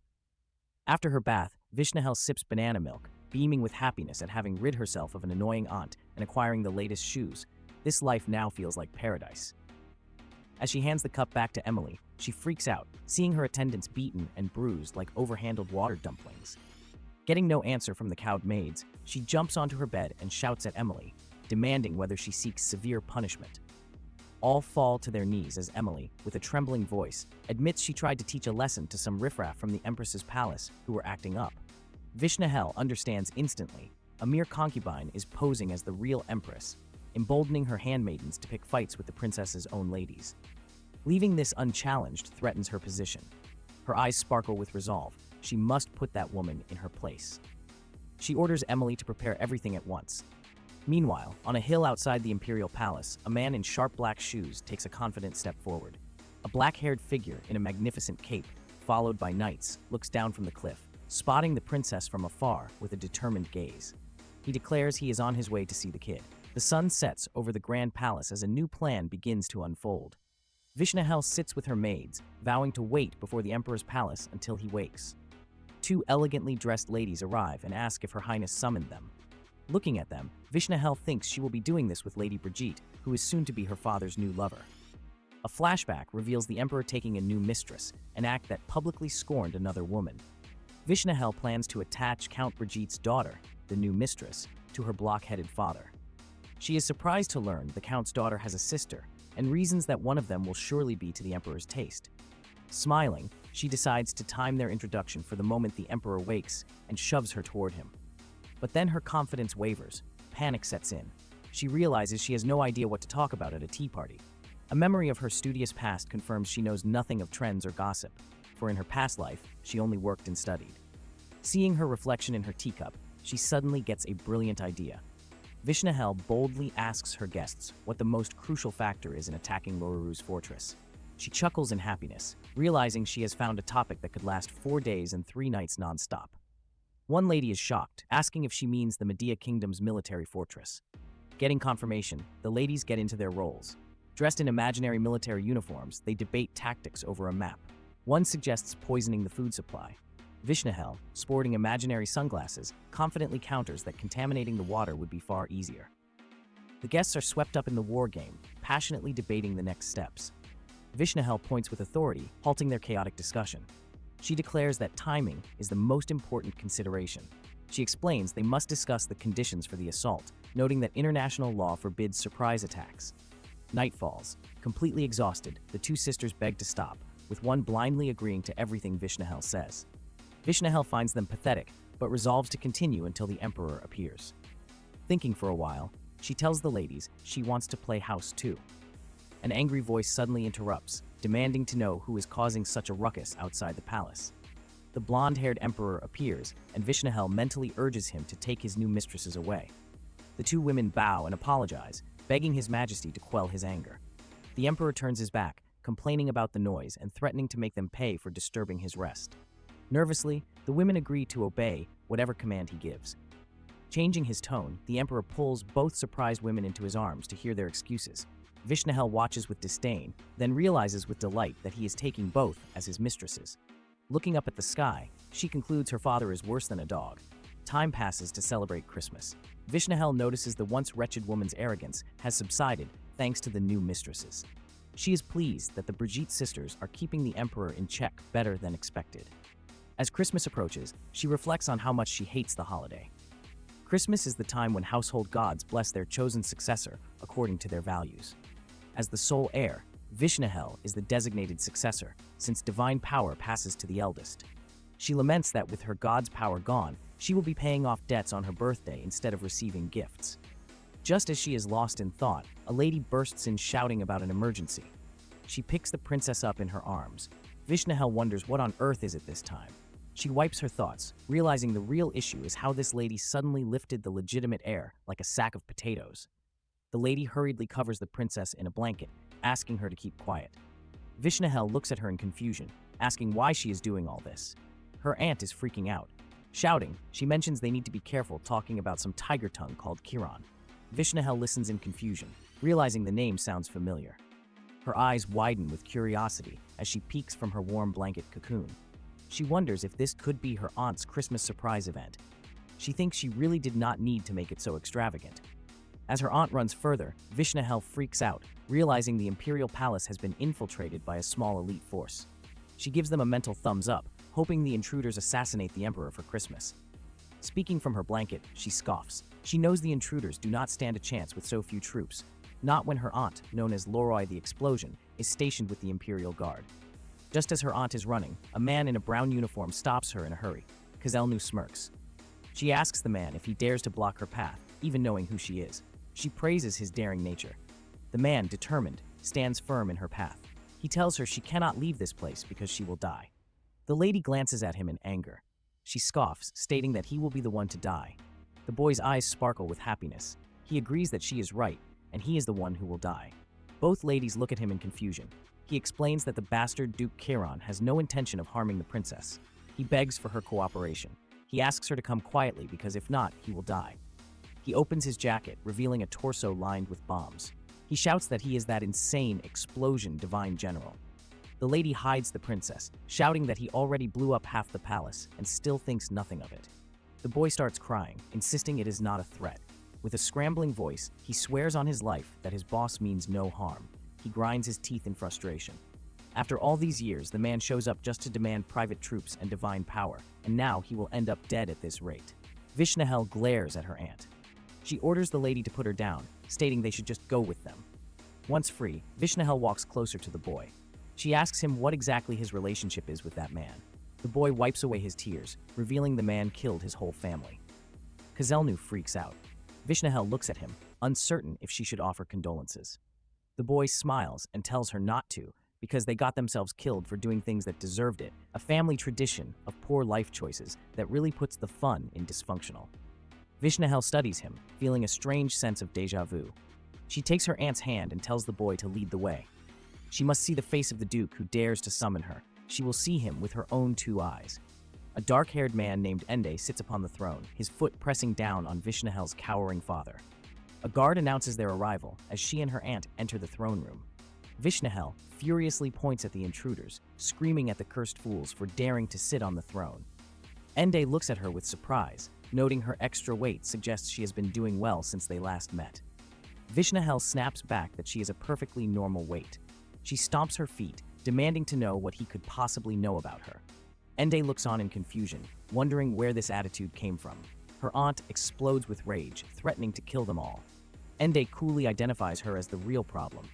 After her bath, Vishnahel sips banana milk, beaming with happiness at having rid herself of an annoying aunt and acquiring the latest shoes. This life now feels like paradise. As she hands the cup back to Emily, she freaks out, seeing her attendants beaten and bruised like overhandled water dumplings. Getting no answer from the cowed maids, she jumps onto her bed and shouts at Emily, demanding whether she seeks severe punishment. All fall to their knees as Emily, with a trembling voice, admits she tried to teach a lesson to some riffraff from the Empress's palace who were acting up. Vishnahel understands instantly. A mere concubine is posing as the real Empress, emboldening her handmaidens to pick fights with the princess's own ladies. Leaving this unchallenged threatens her position. Her eyes sparkle with resolve. She must put that woman in her place. She orders Emily to prepare everything at once. Meanwhile, on a hill outside the imperial palace, a man in sharp black shoes takes a confident step forward. A black-haired figure in a magnificent cape, followed by knights, looks down from the cliff, spotting the princess from afar with a determined gaze. He declares he is on his way to see the kid. The sun sets over the grand palace as a new plan begins to unfold. Vishnahel sits with her maids, vowing to wait before the emperor's palace until he wakes. Two elegantly dressed ladies arrive and ask if Her Highness summoned them. Looking at them, Vishnahel thinks she will be doing this with Lady Brigitte, who is soon to be her father's new lover. A flashback reveals the emperor taking a new mistress, an act that publicly scorned another woman. Vishnahel plans to attach Count Brigitte's daughter, the new mistress, to her block-headed father. She is surprised to learn the count's daughter has a sister, and reasons that one of them will surely be to the emperor's taste. Smiling, she decides to time their introduction for the moment the emperor wakes and shoves her toward him. But then her confidence wavers. Panic sets in. She realizes she has no idea what to talk about at a tea party. A memory of her studious past confirms she knows nothing of trends or gossip, for in her past life, she only worked and studied. Seeing her reflection in her teacup, she suddenly gets a brilliant idea. Vishnahel boldly asks her guests what the most crucial factor is in attacking Loruru's fortress. She chuckles in happiness, realizing she has found a topic that could last 4 days and 3 nights non-stop. One lady is shocked, asking if she means the Medea Kingdom's military fortress. Getting confirmation, the ladies get into their roles. Dressed in imaginary military uniforms, they debate tactics over a map. One suggests poisoning the food supply. Vishnahel, sporting imaginary sunglasses, confidently counters that contaminating the water would be far easier. The guests are swept up in the war game, passionately debating the next steps. Vishnahel points with authority, halting their chaotic discussion. She declares that timing is the most important consideration. She explains they must discuss the conditions for the assault, noting that international law forbids surprise attacks. Night falls. Completely exhausted, the two sisters beg to stop, with one blindly agreeing to everything Vishnahel says. Vishnahel finds them pathetic, but resolves to continue until the Emperor appears. Thinking for a while, she tells the ladies she wants to play house too. An angry voice suddenly interrupts, demanding to know who is causing such a ruckus outside the palace. The blonde-haired Emperor appears, and Vishnahel mentally urges him to take his new mistresses away. The two women bow and apologize, begging His Majesty to quell his anger. The Emperor turns his back, complaining about the noise and threatening to make them pay for disturbing his rest. Nervously, the women agree to obey whatever command he gives. Changing his tone, the Emperor pulls both surprised women into his arms to hear their excuses. Vishnahel watches with disdain, then realizes with delight that he is taking both as his mistresses. Looking up at the sky, she concludes her father is worse than a dog. Time passes to celebrate Christmas. Vishnahel notices the once wretched woman's arrogance has subsided thanks to the new mistresses. She is pleased that the Brigitte sisters are keeping the Emperor in check better than expected. As Christmas approaches, she reflects on how much she hates the holiday. Christmas is the time when household gods bless their chosen successor according to their values. As the sole heir, Vishnahel is the designated successor, since divine power passes to the eldest. She laments that with her god's power gone, she will be paying off debts on her birthday instead of receiving gifts. Just as she is lost in thought, a lady bursts in shouting about an emergency. She picks the princess up in her arms. Vishnahel wonders what on earth is it this time. She wipes her thoughts, realizing the real issue is how this lady suddenly lifted the legitimate heir like a sack of potatoes. The lady hurriedly covers the princess in a blanket, asking her to keep quiet. Vishnahel looks at her in confusion, asking why she is doing all this. Her aunt is freaking out. Shouting, she mentions they need to be careful talking about some tiger tongue called Kiran. Vishnahel listens in confusion, realizing the name sounds familiar. Her eyes widen with curiosity as she peeks from her warm blanket cocoon. She wonders if this could be her aunt's Christmas surprise event. She thinks she really did not need to make it so extravagant. As her aunt runs further, Vishnahel freaks out, realizing the imperial palace has been infiltrated by a small elite force. She gives them a mental thumbs up, hoping the intruders assassinate the Emperor for Christmas. Speaking from her blanket, she scoffs. She knows the intruders do not stand a chance with so few troops, not when her aunt, known as Leroy the Explosion, is stationed with the Imperial Guard. Just as her aunt is running, a man in a brown uniform stops her in a hurry. Cazelnu smirks. She asks the man if he dares to block her path, even knowing who she is. She praises his daring nature. The man, determined, stands firm in her path. He tells her she cannot leave this place because she will die. The lady glances at him in anger. She scoffs, stating that he will be the one to die. The boy's eyes sparkle with happiness. He agrees that she is right, and he is the one who will die. Both ladies look at him in confusion. He explains that the bastard Duke Kiran has no intention of harming the princess. He begs for her cooperation. He asks her to come quietly because if not, he will die. He opens his jacket, revealing a torso lined with bombs. He shouts that he is that insane explosion divine general. The lady hides the princess, shouting that he already blew up half the palace and still thinks nothing of it. The boy starts crying, insisting it is not a threat. With a scrambling voice, he swears on his life that his boss means no harm. He grinds his teeth in frustration. After all these years, the man shows up just to demand private troops and divine power, and now he will end up dead at this rate. Vishnahel glares at her aunt. She orders the lady to put her down, stating they should just go with them. Once free, Vishnahel walks closer to the boy. She asks him what exactly his relationship is with that man. The boy wipes away his tears, revealing the man killed his whole family. Cazelnu freaks out. Vishnahel looks at him, uncertain if she should offer condolences. The boy smiles and tells her not to, because they got themselves killed for doing things that deserved it, a family tradition of poor life choices that really puts the fun in dysfunctional. Vishnahel studies him, feeling a strange sense of déjà vu. She takes her aunt's hand and tells the boy to lead the way. She must see the face of the Duke who dares to summon her. She will see him with her own two eyes. A dark-haired man named Ende sits upon the throne, his foot pressing down on Vishnahel's cowering father. A guard announces their arrival as she and her aunt enter the throne room. Vishnahel furiously points at the intruders, screaming at the cursed fools for daring to sit on the throne. Ende looks at her with surprise, noting her extra weight suggests she has been doing well since they last met. Vishnahel snaps back that she is a perfectly normal weight. She stomps her feet, demanding to know what he could possibly know about her. Ende looks on in confusion, wondering where this attitude came from. Her aunt explodes with rage, threatening to kill them all. Ende coolly identifies her as the real problem.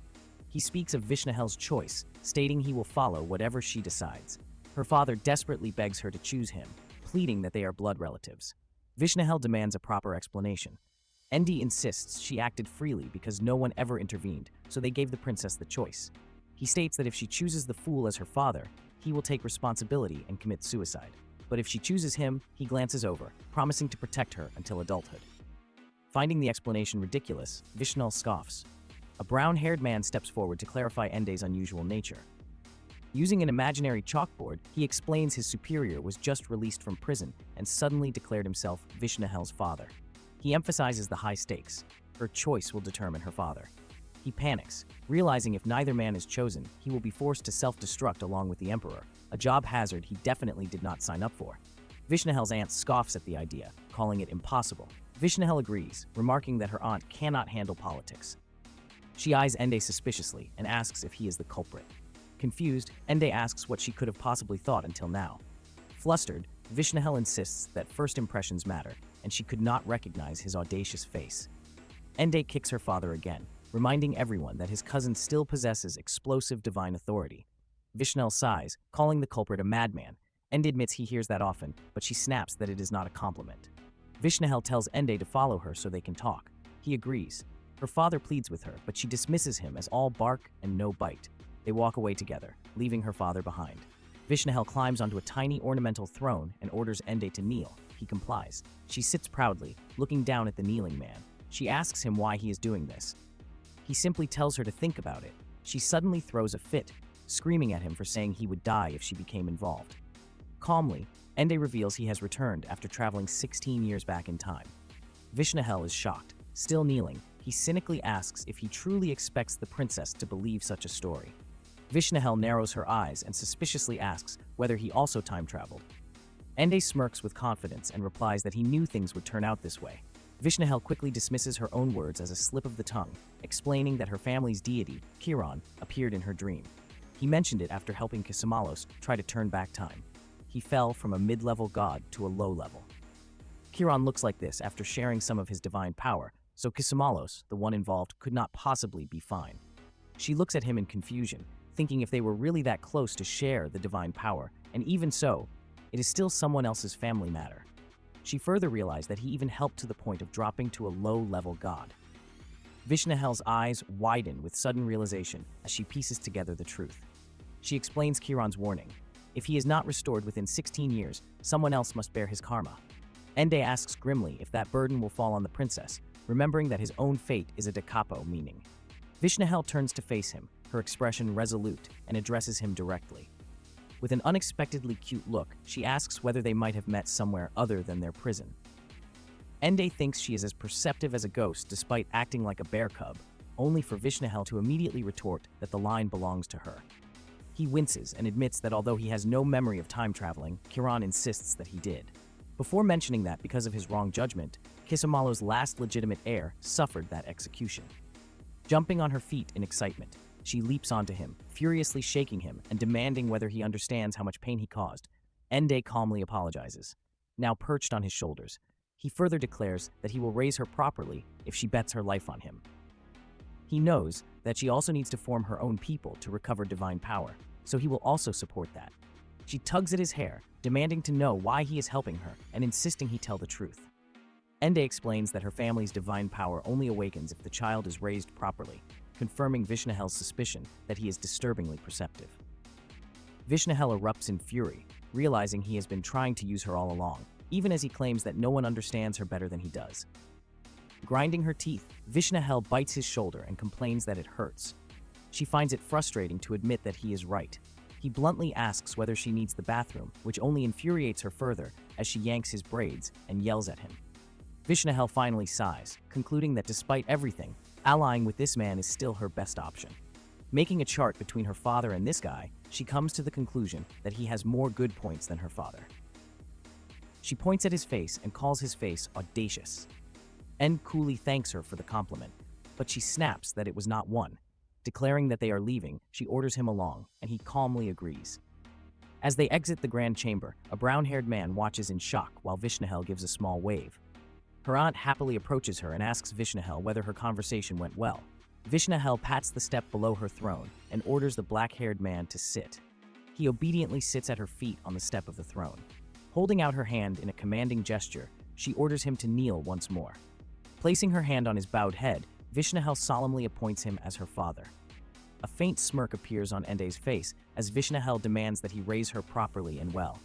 He speaks of Vishnahel's choice, stating he will follow whatever she decides. Her father desperately begs her to choose him, pleading that they are blood relatives. Vishnahel demands a proper explanation. Ende insists she acted freely because no one ever intervened, so they gave the princess the choice. He states that if she chooses the fool as her father, he will take responsibility and commit suicide. But if she chooses him, he glances over, promising to protect her until adulthood. Finding the explanation ridiculous, Vishnahel scoffs. A brown-haired man steps forward to clarify Ende's unusual nature. Using an imaginary chalkboard, he explains his superior was just released from prison and suddenly declared himself Vishnahel's father. He emphasizes the high stakes. Her choice will determine her father. He panics, realizing if neither man is chosen, he will be forced to self-destruct along with the Emperor, a job hazard he definitely did not sign up for. Vishnahel's aunt scoffs at the idea, calling it impossible. Vishnahel agrees, remarking that her aunt cannot handle politics. She eyes Ende suspiciously and asks if he is the culprit. Confused, Ende asks what she could have possibly thought until now. Flustered, Vishnahel insists that first impressions matter, and she could not recognize his audacious face. Ende kicks her father again, reminding everyone that his cousin still possesses explosive divine authority. Vishnahel sighs, calling the culprit a madman. Ende admits he hears that often, but she snaps that it is not a compliment. Vishnahel tells Ende to follow her so they can talk. He agrees. Her father pleads with her, but she dismisses him as all bark and no bite. They walk away together, leaving her father behind. Vishnahel climbs onto a tiny ornamental throne and orders Ende to kneel. He complies. She sits proudly, looking down at the kneeling man. She asks him why he is doing this. He simply tells her to think about it. She suddenly throws a fit, screaming at him for saying he would die if she became involved. Calmly, Ende reveals he has returned after traveling 16 years back in time. Vishnahel is shocked. Still kneeling, he cynically asks if he truly expects the princess to believe such a story. Vishnahel narrows her eyes and suspiciously asks whether he also time-traveled. Ende smirks with confidence and replies that he knew things would turn out this way. Vishnahel quickly dismisses her own words as a slip of the tongue, explaining that her family's deity, Chiron, appeared in her dream. He mentioned it after helping Cazelnu try to turn back time. He fell from a mid-level god to a low level. Chiron looks like this after sharing some of his divine power, so Cazelnu, the one involved, could not possibly be fine. She looks at him in confusion, thinking if they were really that close to share the divine power, and even so, it is still someone else's family matter. She further realized that he even helped to the point of dropping to a low-level god. Vishnahel's eyes widen with sudden realization as she pieces together the truth. She explains Chiron's warning. If he is not restored within 16 years, someone else must bear his karma. Ende asks grimly if that burden will fall on the princess, remembering that his own fate is a da capo meaning. Vishnahel turns to face him, her expression resolute, and addresses him directly. With an unexpectedly cute look, she asks whether they might have met somewhere other than their prison. Ende thinks she is as perceptive as a ghost despite acting like a bear cub, only for Vishnahel to immediately retort that the line belongs to her. He winces and admits that although he has no memory of time traveling, Chiron insists that he did. Before mentioning that because of his wrong judgment, Cazelnu's last legitimate heir suffered that execution. Jumping on her feet in excitement, she leaps onto him, furiously shaking him and demanding whether he understands how much pain he caused. Ende calmly apologizes. Now perched on his shoulders, he further declares that he will raise her properly if she bets her life on him. He knows that she also needs to form her own people to recover divine power, so he will also support that. She tugs at his hair, demanding to know why he is helping her and insisting he tell the truth. Ende explains that her family's divine power only awakens if the child is raised properly, confirming Vishnahel's suspicion that he is disturbingly perceptive. Vishnahel erupts in fury, realizing he has been trying to use her all along, even as he claims that no one understands her better than he does. Grinding her teeth, Vishnahel bites his shoulder and complains that it hurts. She finds it frustrating to admit that he is right. He bluntly asks whether she needs the bathroom, which only infuriates her further as she yanks his braids and yells at him. Vishnahel finally sighs, concluding that despite everything, allying with this man is still her best option. Making a chart between her father and this guy, she comes to the conclusion that he has more good points than her father. She points at his face and calls his face audacious. Ende coolly thanks her for the compliment, but she snaps that it was not one. Declaring that they are leaving, she orders him along, and he calmly agrees. As they exit the grand chamber, a brown-haired man watches in shock while Vishnahel gives a small wave. Her aunt happily approaches her and asks Vishnahel whether her conversation went well. Vishnahel pats the step below her throne and orders the black-haired man to sit. He obediently sits at her feet on the step of the throne. Holding out her hand in a commanding gesture, she orders him to kneel once more. Placing her hand on his bowed head, Vishnahel solemnly appoints him as her father. A faint smirk appears on Ende's face as Vishnahel demands that he raise her properly and well.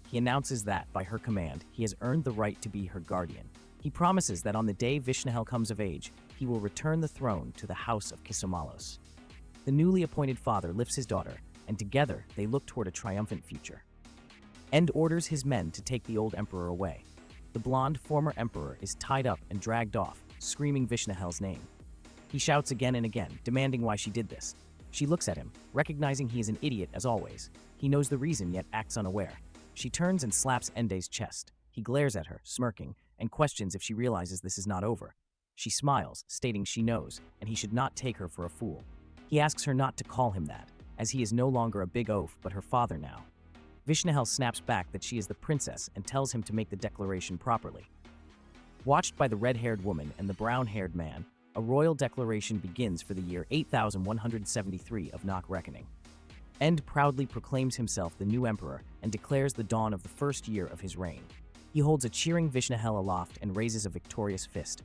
He announces that, by her command, he has earned the right to be her guardian. He promises that on the day Vishnahel comes of age, he will return the throne to the house of Kisamalos. The newly appointed father lifts his daughter, and together they look toward a triumphant future. Ende orders his men to take the old emperor away. The blonde former emperor is tied up and dragged off, screaming Vishnahel's name. He shouts again and again, demanding why she did this. She looks at him, recognizing he is an idiot as always. He knows the reason yet acts unaware. She turns and slaps Ende's chest. He glares at her, smirking, and questions if she realizes this is not over. She smiles, stating she knows, and he should not take her for a fool. He asks her not to call him that, as he is no longer a big oaf but her father now. Vishnahel snaps back that she is the princess and tells him to make the declaration properly. Watched by the red-haired woman and the brown-haired man, a royal declaration begins for the year 8173 of Nok reckoning. Ende proudly proclaims himself the new emperor and declares the dawn of the first year of his reign. He holds a cheering Vishnahel aloft and raises a victorious fist.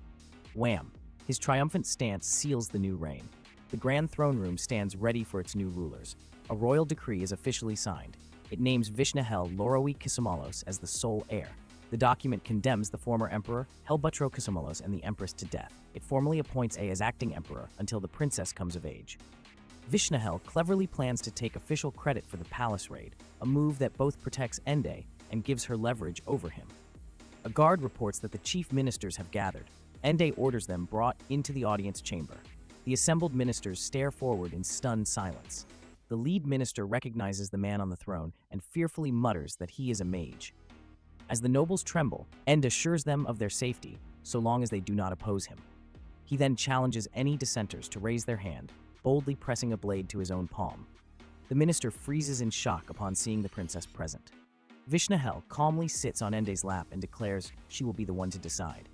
Wham! His triumphant stance seals the new reign. The grand throne room stands ready for its new rulers. A royal decree is officially signed. It names Vishnahel Lorowi Kisamalos as the sole heir. The document condemns the former emperor, Helbutro Kisamalos, and the empress to death. It formally appoints A as acting emperor until the princess comes of age. Vishnahel cleverly plans to take official credit for the palace raid, a move that both protects Ende and gives her leverage over him. A guard reports that the chief ministers have gathered. Ende orders them brought into the audience chamber. The assembled ministers stare forward in stunned silence. The lead minister recognizes the man on the throne and fearfully mutters that he is a mage. As the nobles tremble, Ende assures them of their safety, so long as they do not oppose him. He then challenges any dissenters to raise their hand, boldly pressing a blade to his own palm. The minister freezes in shock upon seeing the princess present. Vishnahel calmly sits on Ende's lap and declares she will be the one to decide.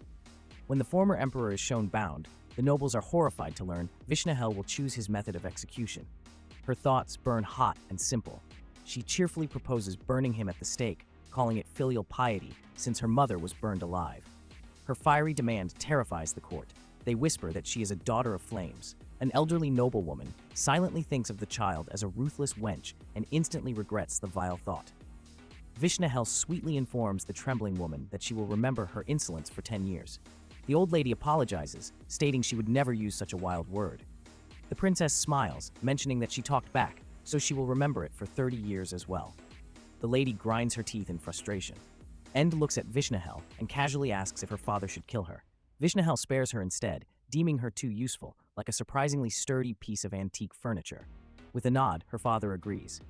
When the former emperor is shown bound, the nobles are horrified to learn Vishnahel will choose his method of execution. Her thoughts burn hot and simple. She cheerfully proposes burning him at the stake, calling it filial piety since her mother was burned alive. Her fiery demand terrifies the court. They whisper that she is a daughter of flames. An elderly noblewoman silently thinks of the child as a ruthless wench and instantly regrets the vile thought. Vishnahel sweetly informs the trembling woman that she will remember her insolence for 10 years. The old lady apologizes, stating she would never use such a wild word. The princess smiles, mentioning that she talked back, so she will remember it for 30 years as well. The lady grinds her teeth in frustration. Ende looks at Vishnahel and casually asks if her father should kill her. Vishnahel spares her instead, deeming her too useful, like a surprisingly sturdy piece of antique furniture. With a nod, her father agrees.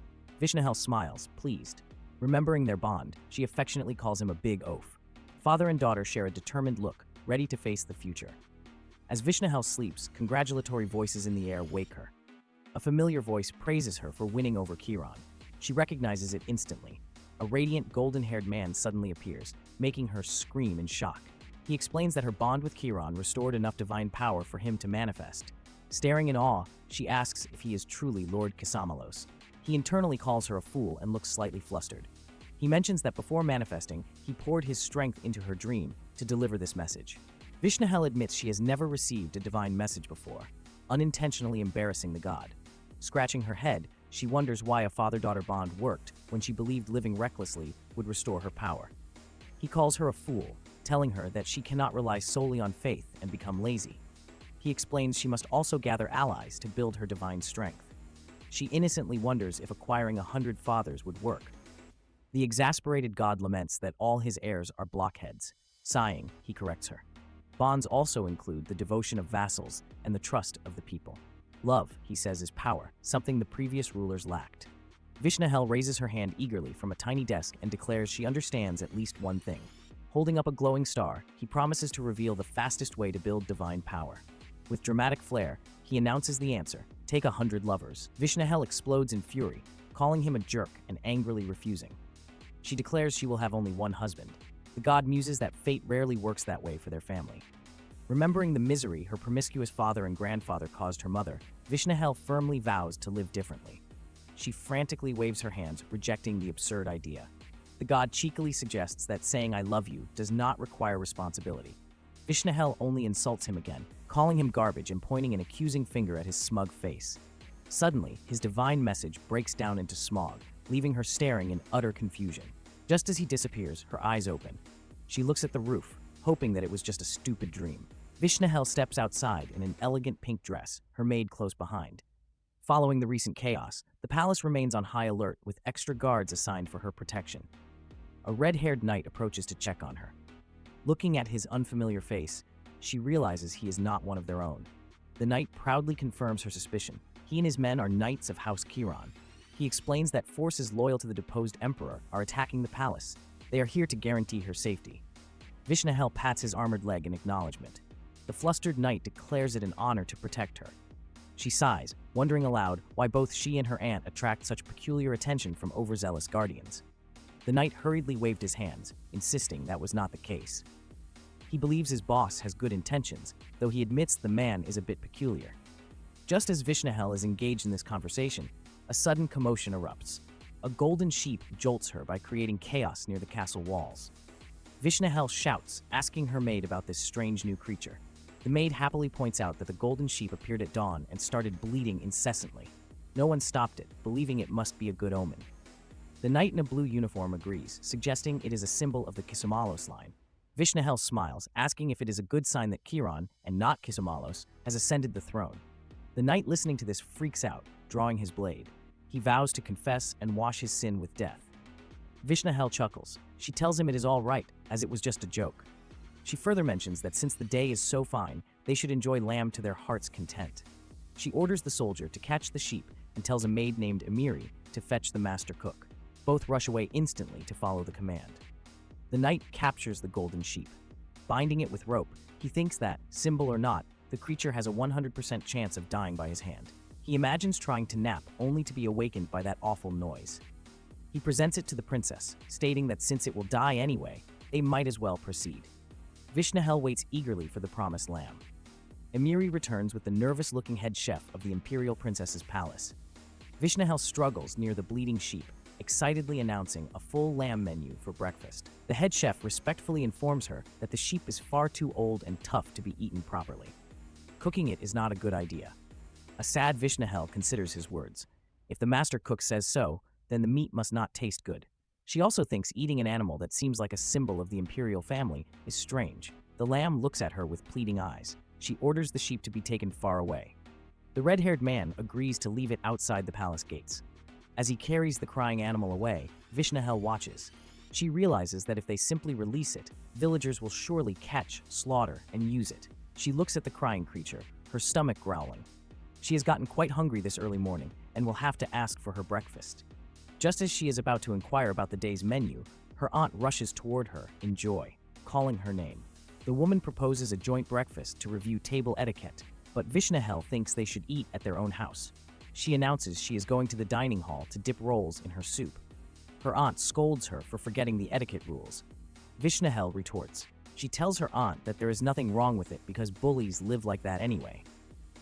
Vishnahel smiles, pleased. Remembering their bond, she affectionately calls him a big oaf. Father and daughter share a determined look, ready to face the future. As Vishnahel sleeps, congratulatory voices in the air wake her. A familiar voice praises her for winning over Chiron. She recognizes it instantly. A radiant, golden-haired man suddenly appears, making her scream in shock. He explains that her bond with Chiron restored enough divine power for him to manifest. Staring in awe, she asks if he is truly Lord Kisamalos. He internally calls her a fool and looks slightly flustered. He mentions that before manifesting, he poured his strength into her dream to deliver this message. Vishnahel admits she has never received a divine message before, unintentionally embarrassing the god. Scratching her head, she wonders why a father-daughter bond worked when she believed living recklessly would restore her power. He calls her a fool, telling her that she cannot rely solely on faith and become lazy. He explains she must also gather allies to build her divine strength. She innocently wonders if acquiring 100 fathers would work. The exasperated god laments that all his heirs are blockheads. Sighing, he corrects her. Bonds also include the devotion of vassals and the trust of the people. Love, he says, is power, something the previous rulers lacked. Vishnahel raises her hand eagerly from a tiny desk and declares she understands at least one thing. Holding up a glowing star, he promises to reveal the fastest way to build divine power. With dramatic flair, he announces the answer: take 100 lovers. Vishnahel explodes in fury, calling him a jerk and angrily refusing. She declares she will have only one husband. The god muses that fate rarely works that way for their family. Remembering the misery her promiscuous father and grandfather caused her mother, Vishnahel firmly vows to live differently. She frantically waves her hands, rejecting the absurd idea. The god cheekily suggests that saying "I love you" does not require responsibility. Vishnahel only insults him again, calling him garbage and pointing an accusing finger at his smug face. Suddenly, his divine message breaks down into smog, leaving her staring in utter confusion. Just as he disappears, her eyes open. She looks at the roof, hoping that it was just a stupid dream. Vishnahel steps outside in an elegant pink dress, her maid close behind. Following the recent chaos, the palace remains on high alert with extra guards assigned for her protection. A red-haired knight approaches to check on her. Looking at his unfamiliar face, she realizes he is not one of their own. The knight proudly confirms her suspicion. He and his men are knights of House Chiron. He explains that forces loyal to the deposed emperor are attacking the palace. They are here to guarantee her safety. Vishnahel pats his armored leg in acknowledgement. The flustered knight declares it an honor to protect her. She sighs, wondering aloud why both she and her aunt attract such peculiar attention from overzealous guardians. The knight hurriedly waved his hands, insisting that was not the case. He believes his boss has good intentions, though he admits the man is a bit peculiar. Just as Vishnahel is engaged in this conversation, a sudden commotion erupts. A golden sheep jolts her by creating chaos near the castle walls. Vishnahel shouts, asking her maid about this strange new creature. The maid happily points out that the golden sheep appeared at dawn and started bleeding incessantly. No one stopped it, believing it must be a good omen. The knight in a blue uniform agrees, suggesting it is a symbol of the Kisamalos line. Vishnahel smiles, asking if it is a good sign that Chiron, and not Kisamalos, has ascended the throne. The knight listening to this freaks out, drawing his blade. He vows to confess and wash his sin with death. Vishnahel chuckles. She tells him it is all right, as it was just a joke. She further mentions that since the day is so fine, they should enjoy lamb to their heart's content. She orders the soldier to catch the sheep and tells a maid named Emiri to fetch the master cook. Both rush away instantly to follow the command. The knight captures the golden sheep. Binding it with rope, he thinks that, symbol or not, the creature has a 100% chance of dying by his hand. He imagines trying to nap only to be awakened by that awful noise. He presents it to the princess, stating that since it will die anyway, they might as well proceed. Vishnahel waits eagerly for the promised lamb. Emiri returns with the nervous-looking head chef of the imperial princess's palace. Vishnahel struggles near the bleeding sheep, excitedly announcing a full lamb menu for breakfast. The head chef respectfully informs her that the sheep is far too old and tough to be eaten properly. Cooking it is not a good idea. A sad Vishnahel considers his words. If the master cook says so, then the meat must not taste good. She also thinks eating an animal that seems like a symbol of the imperial family is strange. The lamb looks at her with pleading eyes. She orders the sheep to be taken far away. The red-haired man agrees to leave it outside the palace gates. As he carries the crying animal away, Vishnahel watches. She realizes that if they simply release it, villagers will surely catch, slaughter, and use it. She looks at the crying creature, her stomach growling. She has gotten quite hungry this early morning and will have to ask for her breakfast. Just as she is about to inquire about the day's menu, her aunt rushes toward her in joy, calling her name. The woman proposes a joint breakfast to review table etiquette, but Vishnahel thinks they should eat at their own house. She announces she is going to the dining hall to dip rolls in her soup. Her aunt scolds her for forgetting the etiquette rules. Vishnahel retorts. She tells her aunt that there is nothing wrong with it because bullies live like that anyway.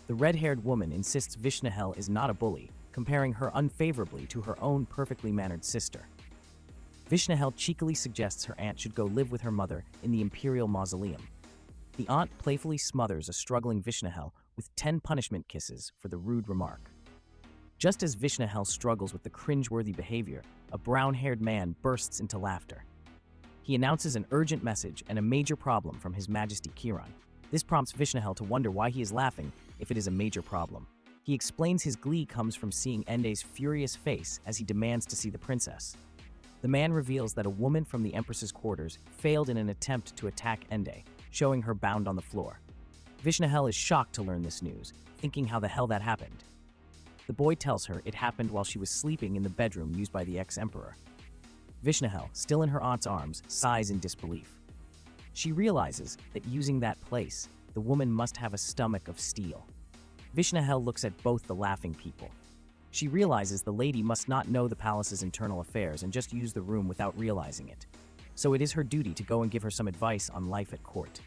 The red-haired woman insists Vishnahel is not a bully, comparing her unfavorably to her own perfectly mannered sister. Vishnahel cheekily suggests her aunt should go live with her mother in the imperial mausoleum. The aunt playfully smothers a struggling Vishnahel with 10 punishment kisses for the rude remark. Just as Vishnahel struggles with the cringeworthy behavior, a brown-haired man bursts into laughter. He announces an urgent message and a major problem from His Majesty Chiron. This prompts Vishnahel to wonder why he is laughing if it is a major problem. He explains his glee comes from seeing Ende's furious face as he demands to see the princess. The man reveals that a woman from the Empress's quarters failed in an attempt to attack Ende, showing her bound on the floor. Vishnahel is shocked to learn this news, thinking how the hell that happened. The boy tells her it happened while she was sleeping in the bedroom used by the ex-emperor. Vishnahel, still in her aunt's arms, sighs in disbelief. She realizes that using that place, the woman must have a stomach of steel. Vishnahel looks at both the laughing people. She realizes the lady must not know the palace's internal affairs and just use the room without realizing it. So it is her duty to go and give her some advice on life at court.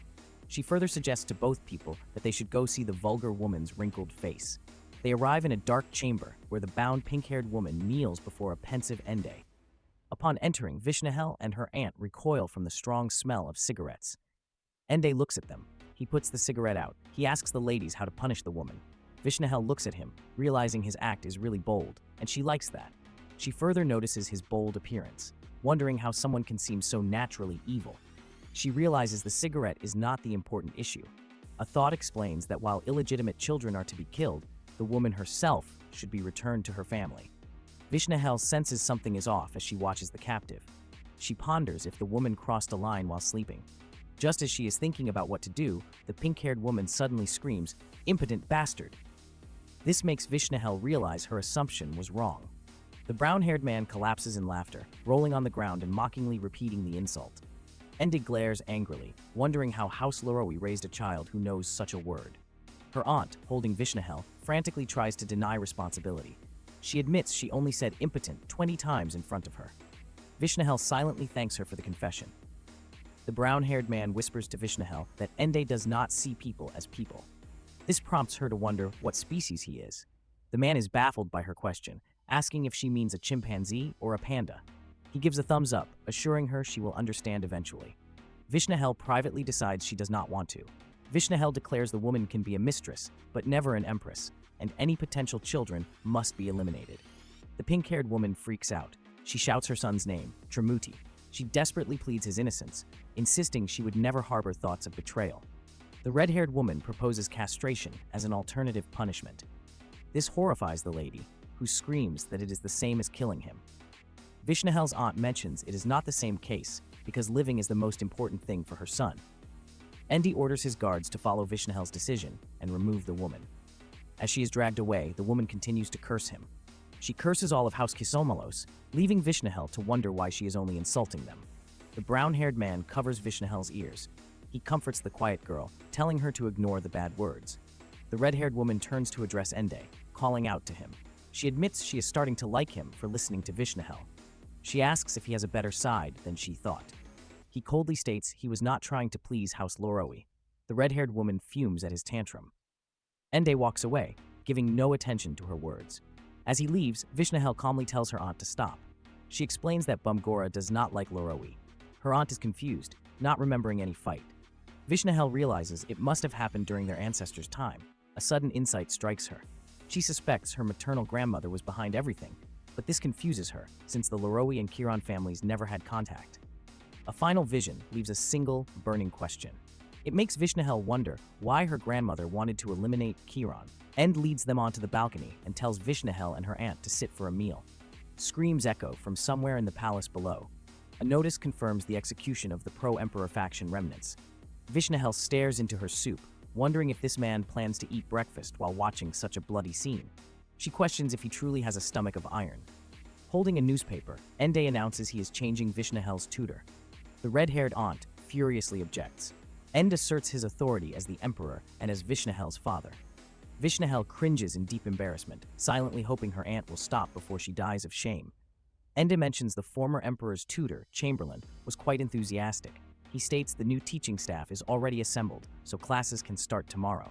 She further suggests to both people that they should go see the vulgar woman's wrinkled face. They arrive in a dark chamber where the bound pink-haired woman kneels before a pensive Ende. Upon entering, Vishnahel and her aunt recoil from the strong smell of cigarettes. Ende looks at them. He puts the cigarette out. He asks the ladies how to punish the woman. Vishnahel looks at him, realizing his act is really bold, and she likes that. She further notices his bold appearance, wondering how someone can seem so naturally evil. She realizes the cigarette is not the important issue. A thought explains that while illegitimate children are to be killed, the woman herself should be returned to her family. Vishnahel senses something is off as she watches the captive. She ponders if the woman crossed a line while sleeping. Just as she is thinking about what to do, the pink-haired woman suddenly screams, "Impotent bastard!" This makes Vishnahel realize her assumption was wrong. The brown-haired man collapses in laughter, rolling on the ground and mockingly repeating the insult. Ende glares angrily, wondering how House Loroi raised a child who knows such a word. Her aunt, holding Vishnahel, frantically tries to deny responsibility. She admits she only said impotent 20 times in front of her. Vishnahel silently thanks her for the confession. The brown-haired man whispers to Vishnahel that Ende does not see people as people. This prompts her to wonder what species he is. The man is baffled by her question, asking if she means a chimpanzee or a panda. He gives a thumbs up, assuring her she will understand eventually. Vishnahel privately decides she does not want to. Vishnahel declares the woman can be a mistress, but never an empress, and any potential children must be eliminated. The pink-haired woman freaks out. She shouts her son's name, Tremuti. She desperately pleads his innocence, insisting she would never harbor thoughts of betrayal. The red-haired woman proposes castration as an alternative punishment. This horrifies the lady, who screams that it is the same as killing him. Vishnahel's aunt mentions it is not the same case because living is the most important thing for her son. Ende orders his guards to follow Vishnahel's decision and remove the woman. As she is dragged away, the woman continues to curse him. She curses all of House Cazelnu, leaving Vishnahel to wonder why she is only insulting them. The brown-haired man covers Vishnahel's ears. He comforts the quiet girl, telling her to ignore the bad words. The red-haired woman turns to address Ende, calling out to him. She admits she is starting to like him for listening to Vishnahel. She asks if he has a better side than she thought. He coldly states he was not trying to please House Loroi. The red-haired woman fumes at his tantrum. Ende walks away, giving no attention to her words. As he leaves, Vishnahel calmly tells her aunt to stop. She explains that Bumgora does not like Loroi. Her aunt is confused, not remembering any fight. Vishnahel realizes it must have happened during their ancestors' time. A sudden insight strikes her. She suspects her maternal grandmother was behind everything, but this confuses her, since the Loroi and Kiran families never had contact. A final vision leaves a single, burning question. It makes Vishnahel wonder why her grandmother wanted to eliminate Kiran. Ende leads them onto the balcony and tells Vishnahel and her aunt to sit for a meal. Screams echo from somewhere in the palace below. A notice confirms the execution of the pro-emperor faction remnants. Vishnahel stares into her soup, wondering if this man plans to eat breakfast while watching such a bloody scene. She questions if he truly has a stomach of iron. Holding a newspaper, Ende announces he is changing Vishnahel's tutor. The red-haired aunt furiously objects. Ende asserts his authority as the emperor and as Vishnahel's father. Vishnahel cringes in deep embarrassment, silently hoping her aunt will stop before she dies of shame. Ende mentions the former emperor's tutor, Chamberlain, was quite enthusiastic. He states the new teaching staff is already assembled, so classes can start tomorrow.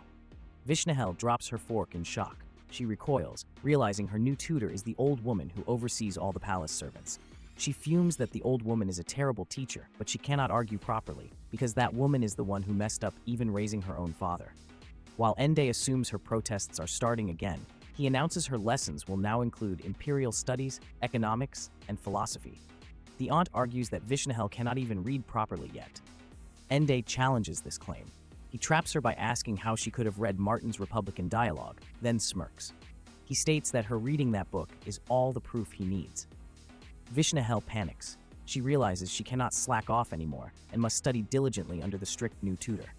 Vishnahel drops her fork in shock. She recoils, realizing her new tutor is the old woman who oversees all the palace servants. She fumes that the old woman is a terrible teacher, but she cannot argue properly, because that woman is the one who messed up even raising her own father. While Ende assumes her protests are starting again, he announces her lessons will now include imperial studies, economics, and philosophy. The aunt argues that Vishnahel cannot even read properly yet. Ende challenges this claim. He traps her by asking how she could have read Martin's Republican dialogue, then smirks. He states that her reading that book is all the proof he needs. Vishnahel panics. She realizes she cannot slack off anymore and must study diligently under the strict new tutor.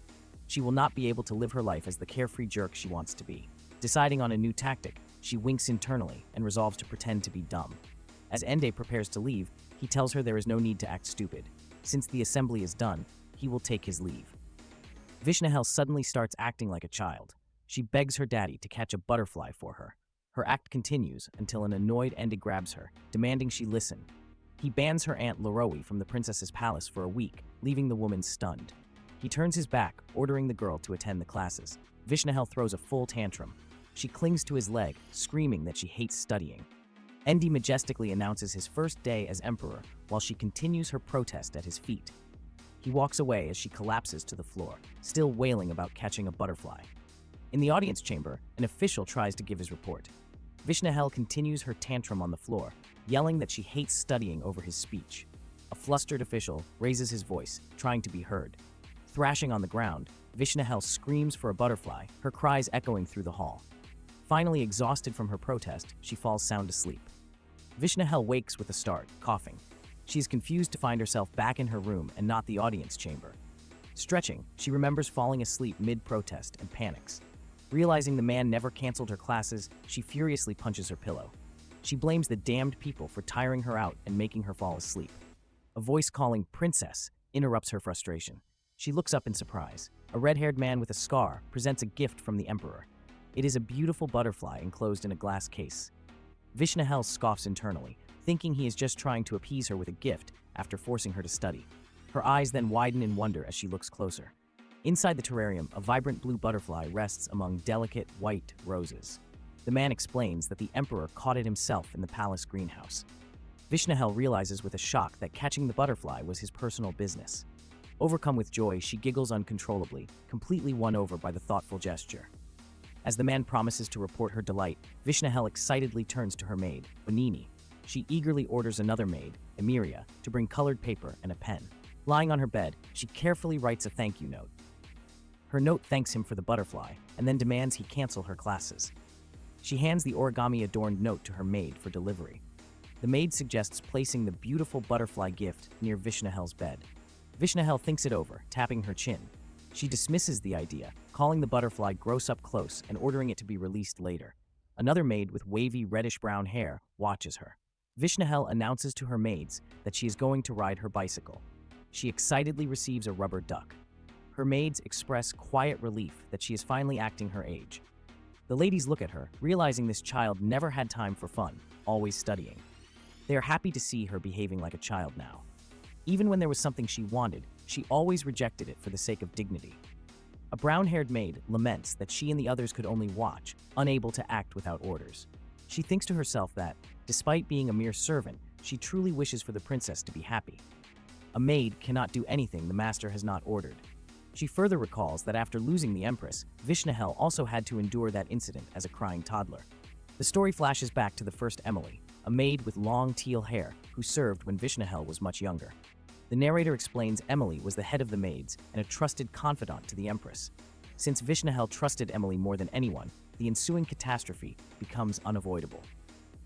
She will not be able to live her life as the carefree jerk she wants to be. Deciding on a new tactic, she winks internally and resolves to pretend to be dumb. As Ende prepares to leave, he tells her there is no need to act stupid. Since the assembly is done, he will take his leave. Vishnahel suddenly starts acting like a child. She begs her daddy to catch a butterfly for her. Her act continues until an annoyed Ende grabs her, demanding she listen. He bans her aunt Laroe from the princess's palace for a week, leaving the woman stunned. He turns his back, ordering the girl to attend the classes. Vishnahel throws a full tantrum. She clings to his leg, screaming that she hates studying. Ende majestically announces his first day as emperor while she continues her protest at his feet. He walks away as she collapses to the floor, still wailing about catching a butterfly. In the audience chamber, an official tries to give his report. Vishnahel continues her tantrum on the floor, yelling that she hates studying over his speech. A flustered official raises his voice, trying to be heard. Thrashing on the ground, Vishnahel screams for a butterfly, her cries echoing through the hall. Finally exhausted from her protest, she falls sound asleep. Vishnahel wakes with a start, coughing. She is confused to find herself back in her room and not the audience chamber. Stretching, she remembers falling asleep mid-protest and panics. Realizing the man never canceled her classes, she furiously punches her pillow. She blames the damned people for tiring her out and making her fall asleep. A voice calling "Princess" interrupts her frustration. She looks up in surprise. A red-haired man with a scar presents a gift from the emperor. It is a beautiful butterfly enclosed in a glass case. Vishnahel scoffs internally, thinking he is just trying to appease her with a gift after forcing her to study. Her eyes then widen in wonder as she looks closer. Inside the terrarium, a vibrant blue butterfly rests among delicate white roses. The man explains that the emperor caught it himself in the palace greenhouse. Vishnahel realizes with a shock that catching the butterfly was his personal business. Overcome with joy, she giggles uncontrollably, completely won over by the thoughtful gesture. As the man promises to report her delight, Vishnahel excitedly turns to her maid, Bonini. She eagerly orders another maid, Emiria, to bring colored paper and a pen. Lying on her bed, she carefully writes a thank you note. Her note thanks him for the butterfly, and then demands he cancel her classes. She hands the origami-adorned note to her maid for delivery. The maid suggests placing the beautiful butterfly gift near Vishnahel's bed. Vishnahel thinks it over, tapping her chin. She dismisses the idea, calling the butterfly gross up close and ordering it to be released later. Another maid with wavy reddish-brown hair watches her. Vishnahel announces to her maids that she is going to ride her bicycle. She excitedly receives a rubber duck. Her maids express quiet relief that she is finally acting her age. The ladies look at her, realizing this child never had time for fun, always studying. They are happy to see her behaving like a child now. Even when there was something she wanted, she always rejected it for the sake of dignity. A brown-haired maid laments that she and the others could only watch, unable to act without orders. She thinks to herself that, despite being a mere servant, she truly wishes for the princess to be happy. A maid cannot do anything the master has not ordered. She further recalls that after losing the Empress, Vishnahel also had to endure that incident as a crying toddler. The story flashes back to the first Emily, a maid with long teal hair who served when Vishnahel was much younger. The narrator explains Emily was the head of the maids and a trusted confidant to the Empress. Since Vishnahel trusted Emily more than anyone, the ensuing catastrophe becomes unavoidable.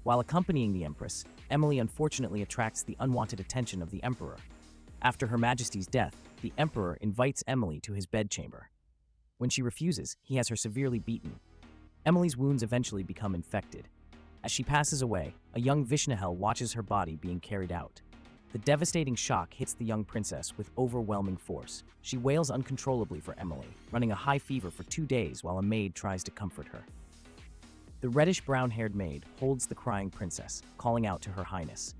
While accompanying the Empress, Emily unfortunately attracts the unwanted attention of the Emperor. After Her Majesty's death, the Emperor invites Emily to his bedchamber. When she refuses, he has her severely beaten. Emily's wounds eventually become infected. As she passes away, a young Vishnahel watches her body being carried out. The devastating shock hits the young princess with overwhelming force. She wails uncontrollably for Emily, running a high fever for 2 days while a maid tries to comfort her. The reddish-brown-haired maid holds the crying princess, calling out to Her Highness.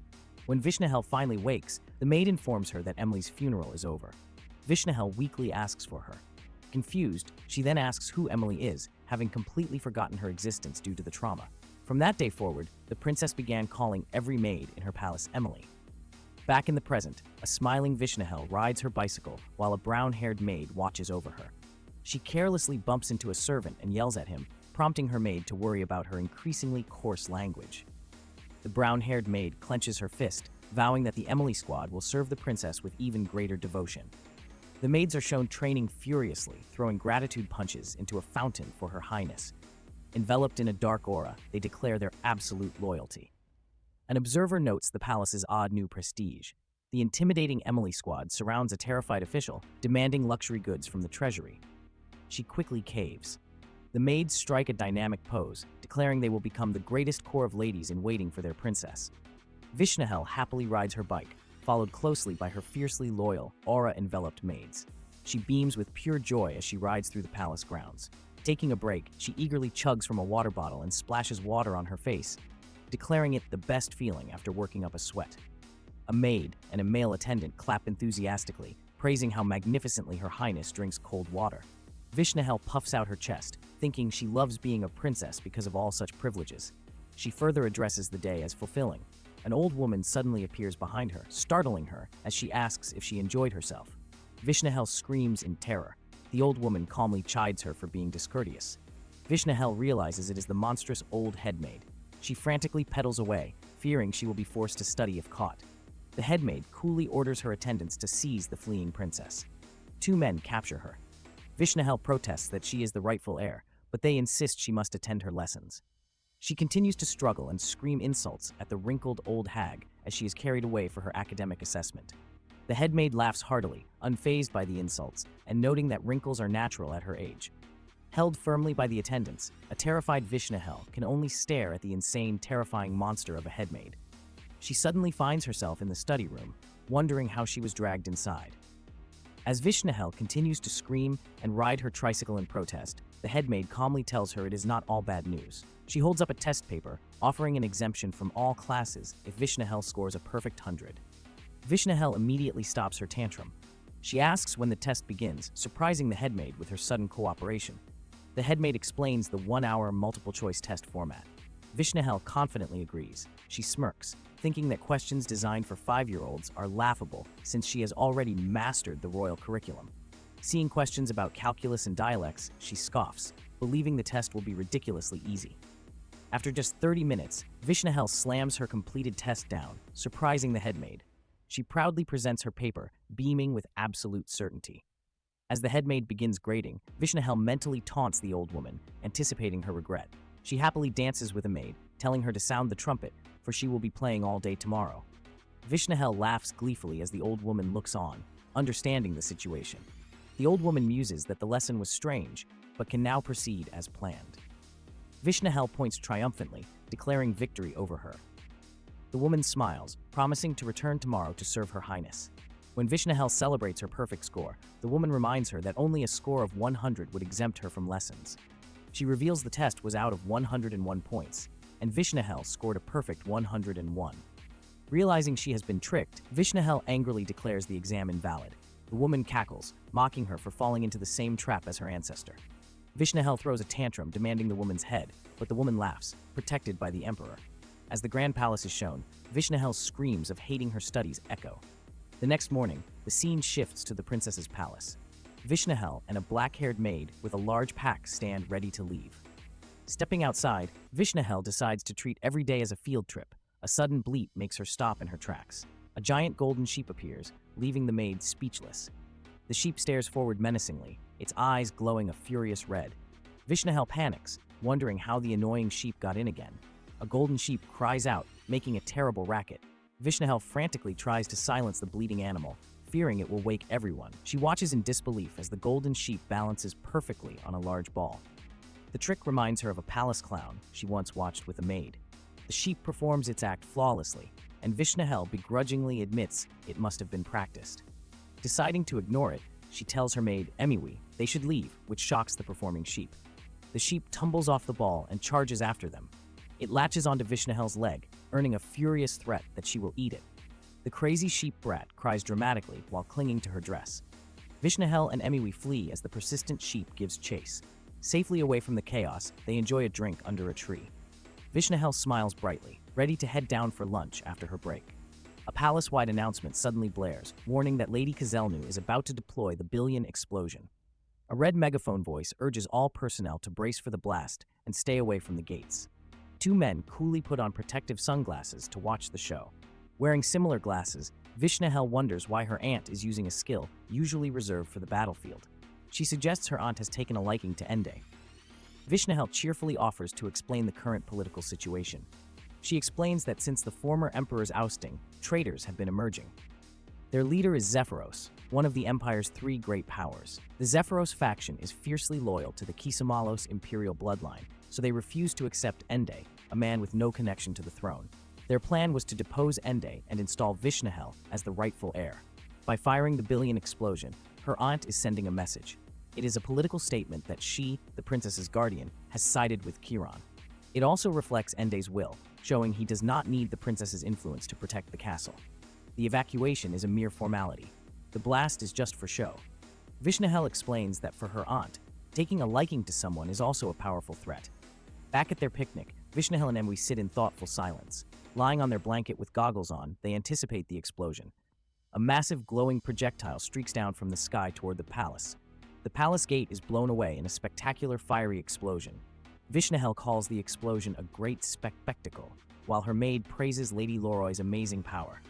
When Vishnahel finally wakes, the maid informs her that Emily's funeral is over. Vishnahel weakly asks for her. Confused, she then asks who Emily is, having completely forgotten her existence due to the trauma. From that day forward, the princess began calling every maid in her palace Emily. Back in the present, a smiling Vishnahel rides her bicycle while a brown-haired maid watches over her. She carelessly bumps into a servant and yells at him, prompting her maid to worry about her increasingly coarse language. The brown-haired maid clenches her fist, vowing that the Emily squad will serve the princess with even greater devotion. The maids are shown training furiously, throwing gratitude punches into a fountain for Her Highness. Enveloped in a dark aura, they declare their absolute loyalty. An observer notes the palace's odd new prestige. The intimidating Emily squad surrounds a terrified official, demanding luxury goods from the treasury. She quickly caves. The maids strike a dynamic pose, declaring they will become the greatest corps of ladies in waiting for their princess. Vishnahel happily rides her bike, followed closely by her fiercely loyal, aura-enveloped maids. She beams with pure joy as she rides through the palace grounds. Taking a break, she eagerly chugs from a water bottle and splashes water on her face, declaring it the best feeling after working up a sweat. A maid and a male attendant clap enthusiastically, praising how magnificently Her Highness drinks cold water. Vishnahel puffs out her chest, thinking she loves being a princess because of all such privileges. She further addresses the day as fulfilling. An old woman suddenly appears behind her, startling her as she asks if she enjoyed herself. Vishnahel screams in terror. The old woman calmly chides her for being discourteous. Vishnahel realizes it is the monstrous old headmaid. She frantically pedals away, fearing she will be forced to study if caught. The headmaid coolly orders her attendants to seize the fleeing princess. Two men capture her. Vishnahel protests that she is the rightful heir, but they insist she must attend her lessons. She continues to struggle and scream insults at the wrinkled old hag as she is carried away for her academic assessment. The headmaid laughs heartily, unfazed by the insults, and noting that wrinkles are natural at her age. Held firmly by the attendants, a terrified Vishnahel can only stare at the insane, terrifying monster of a headmaid. She suddenly finds herself in the study room, wondering how she was dragged inside. As Vishnahel continues to scream and ride her tricycle in protest, the headmaid calmly tells her it is not all bad news. She holds up a test paper, offering an exemption from all classes if Vishnahel scores a perfect 100. Vishnahel immediately stops her tantrum. She asks when the test begins, surprising the headmaid with her sudden cooperation. The headmaid explains the 1-hour multiple-choice test format. Vishnahel confidently agrees. She smirks, thinking that questions designed for 5-year-olds are laughable since she has already mastered the royal curriculum. Seeing questions about calculus and dialects, she scoffs, believing the test will be ridiculously easy. After just 30 minutes, Vishnahel slams her completed test down, surprising the headmaid. She proudly presents her paper, beaming with absolute certainty. As the headmaid begins grading, Vishnahel mentally taunts the old woman, anticipating her regret. She happily dances with a maid, telling her to sound the trumpet, for she will be playing all day tomorrow. Vishnahel laughs gleefully as the old woman looks on, understanding the situation. The old woman muses that the lesson was strange, but can now proceed as planned. Vishnahel points triumphantly, declaring victory over her. The woman smiles, promising to return tomorrow to serve Her Highness. When Vishnahel celebrates her perfect score, the woman reminds her that only a score of 100 would exempt her from lessons. She reveals the test was out of 101 points, and Vishnahel scored a perfect 101. Realizing she has been tricked, Vishnahel angrily declares the exam invalid. The woman cackles, mocking her for falling into the same trap as her ancestor. Vishnahel throws a tantrum, demanding the woman's head, but the woman laughs, protected by the emperor. As the Grand Palace is shown, Vishnahel's screams of hating her studies echo. The next morning, the scene shifts to the princess's palace. Vishnahel and a black-haired maid with a large pack stand ready to leave. Stepping outside, Vishnahel decides to treat every day as a field trip. A sudden bleat makes her stop in her tracks. A giant golden sheep appears, leaving the maid speechless. The sheep stares forward menacingly, its eyes glowing a furious red. Vishnahel panics, wondering how the annoying sheep got in again. A golden sheep cries out, making a terrible racket. Vishnahel frantically tries to silence the bleating animal, fearing it will wake everyone. She watches in disbelief as the golden sheep balances perfectly on a large ball. The trick reminds her of a palace clown she once watched with a maid. The sheep performs its act flawlessly, and Vishnahel begrudgingly admits it must have been practiced. Deciding to ignore it, she tells her maid, Emiwi, they should leave, which shocks the performing sheep. The sheep tumbles off the ball and charges after them. It latches onto Vishnahel's leg, earning a furious threat that she will eat it. The crazy sheep brat cries dramatically while clinging to her dress. Vishnahel and Emiwi flee as the persistent sheep gives chase. Safely away from the chaos, they enjoy a drink under a tree. Vishnahel smiles brightly, ready to head down for lunch after her break. A palace-wide announcement suddenly blares, warning that Lady Cazelnu is about to deploy the billion explosion. A red megaphone voice urges all personnel to brace for the blast and stay away from the gates. Two men coolly put on protective sunglasses to watch the show. Wearing similar glasses, Vishnahel wonders why her aunt is using a skill usually reserved for the battlefield. She suggests her aunt has taken a liking to Ende. Vishnahel cheerfully offers to explain the current political situation. She explains that since the former emperor's ousting, traitors have been emerging. Their leader is Zephyros, one of the Empire's 3 great powers. The Zephyros faction is fiercely loyal to the Cazelnu's imperial bloodline, so they refuse to accept Ende, a man with no connection to the throne. Their plan was to depose Ende and install Vishnahel as the rightful heir. By firing the billion explosion, her aunt is sending a message. It is a political statement that she, the princess's guardian, has sided with Chiron. It also reflects Ende's will, showing he does not need the princess's influence to protect the castle. The evacuation is a mere formality. The blast is just for show. Vishnahel explains that for her aunt, taking a liking to someone is also a powerful threat. Back at their picnic, Vishnahel and Emwe sit in thoughtful silence. Lying on their blanket with goggles on, they anticipate the explosion. A massive glowing projectile streaks down from the sky toward the palace. The palace gate is blown away in a spectacular fiery explosion. Vishnahel calls the explosion a great spectacle, while her maid praises Lady Loroy's amazing power.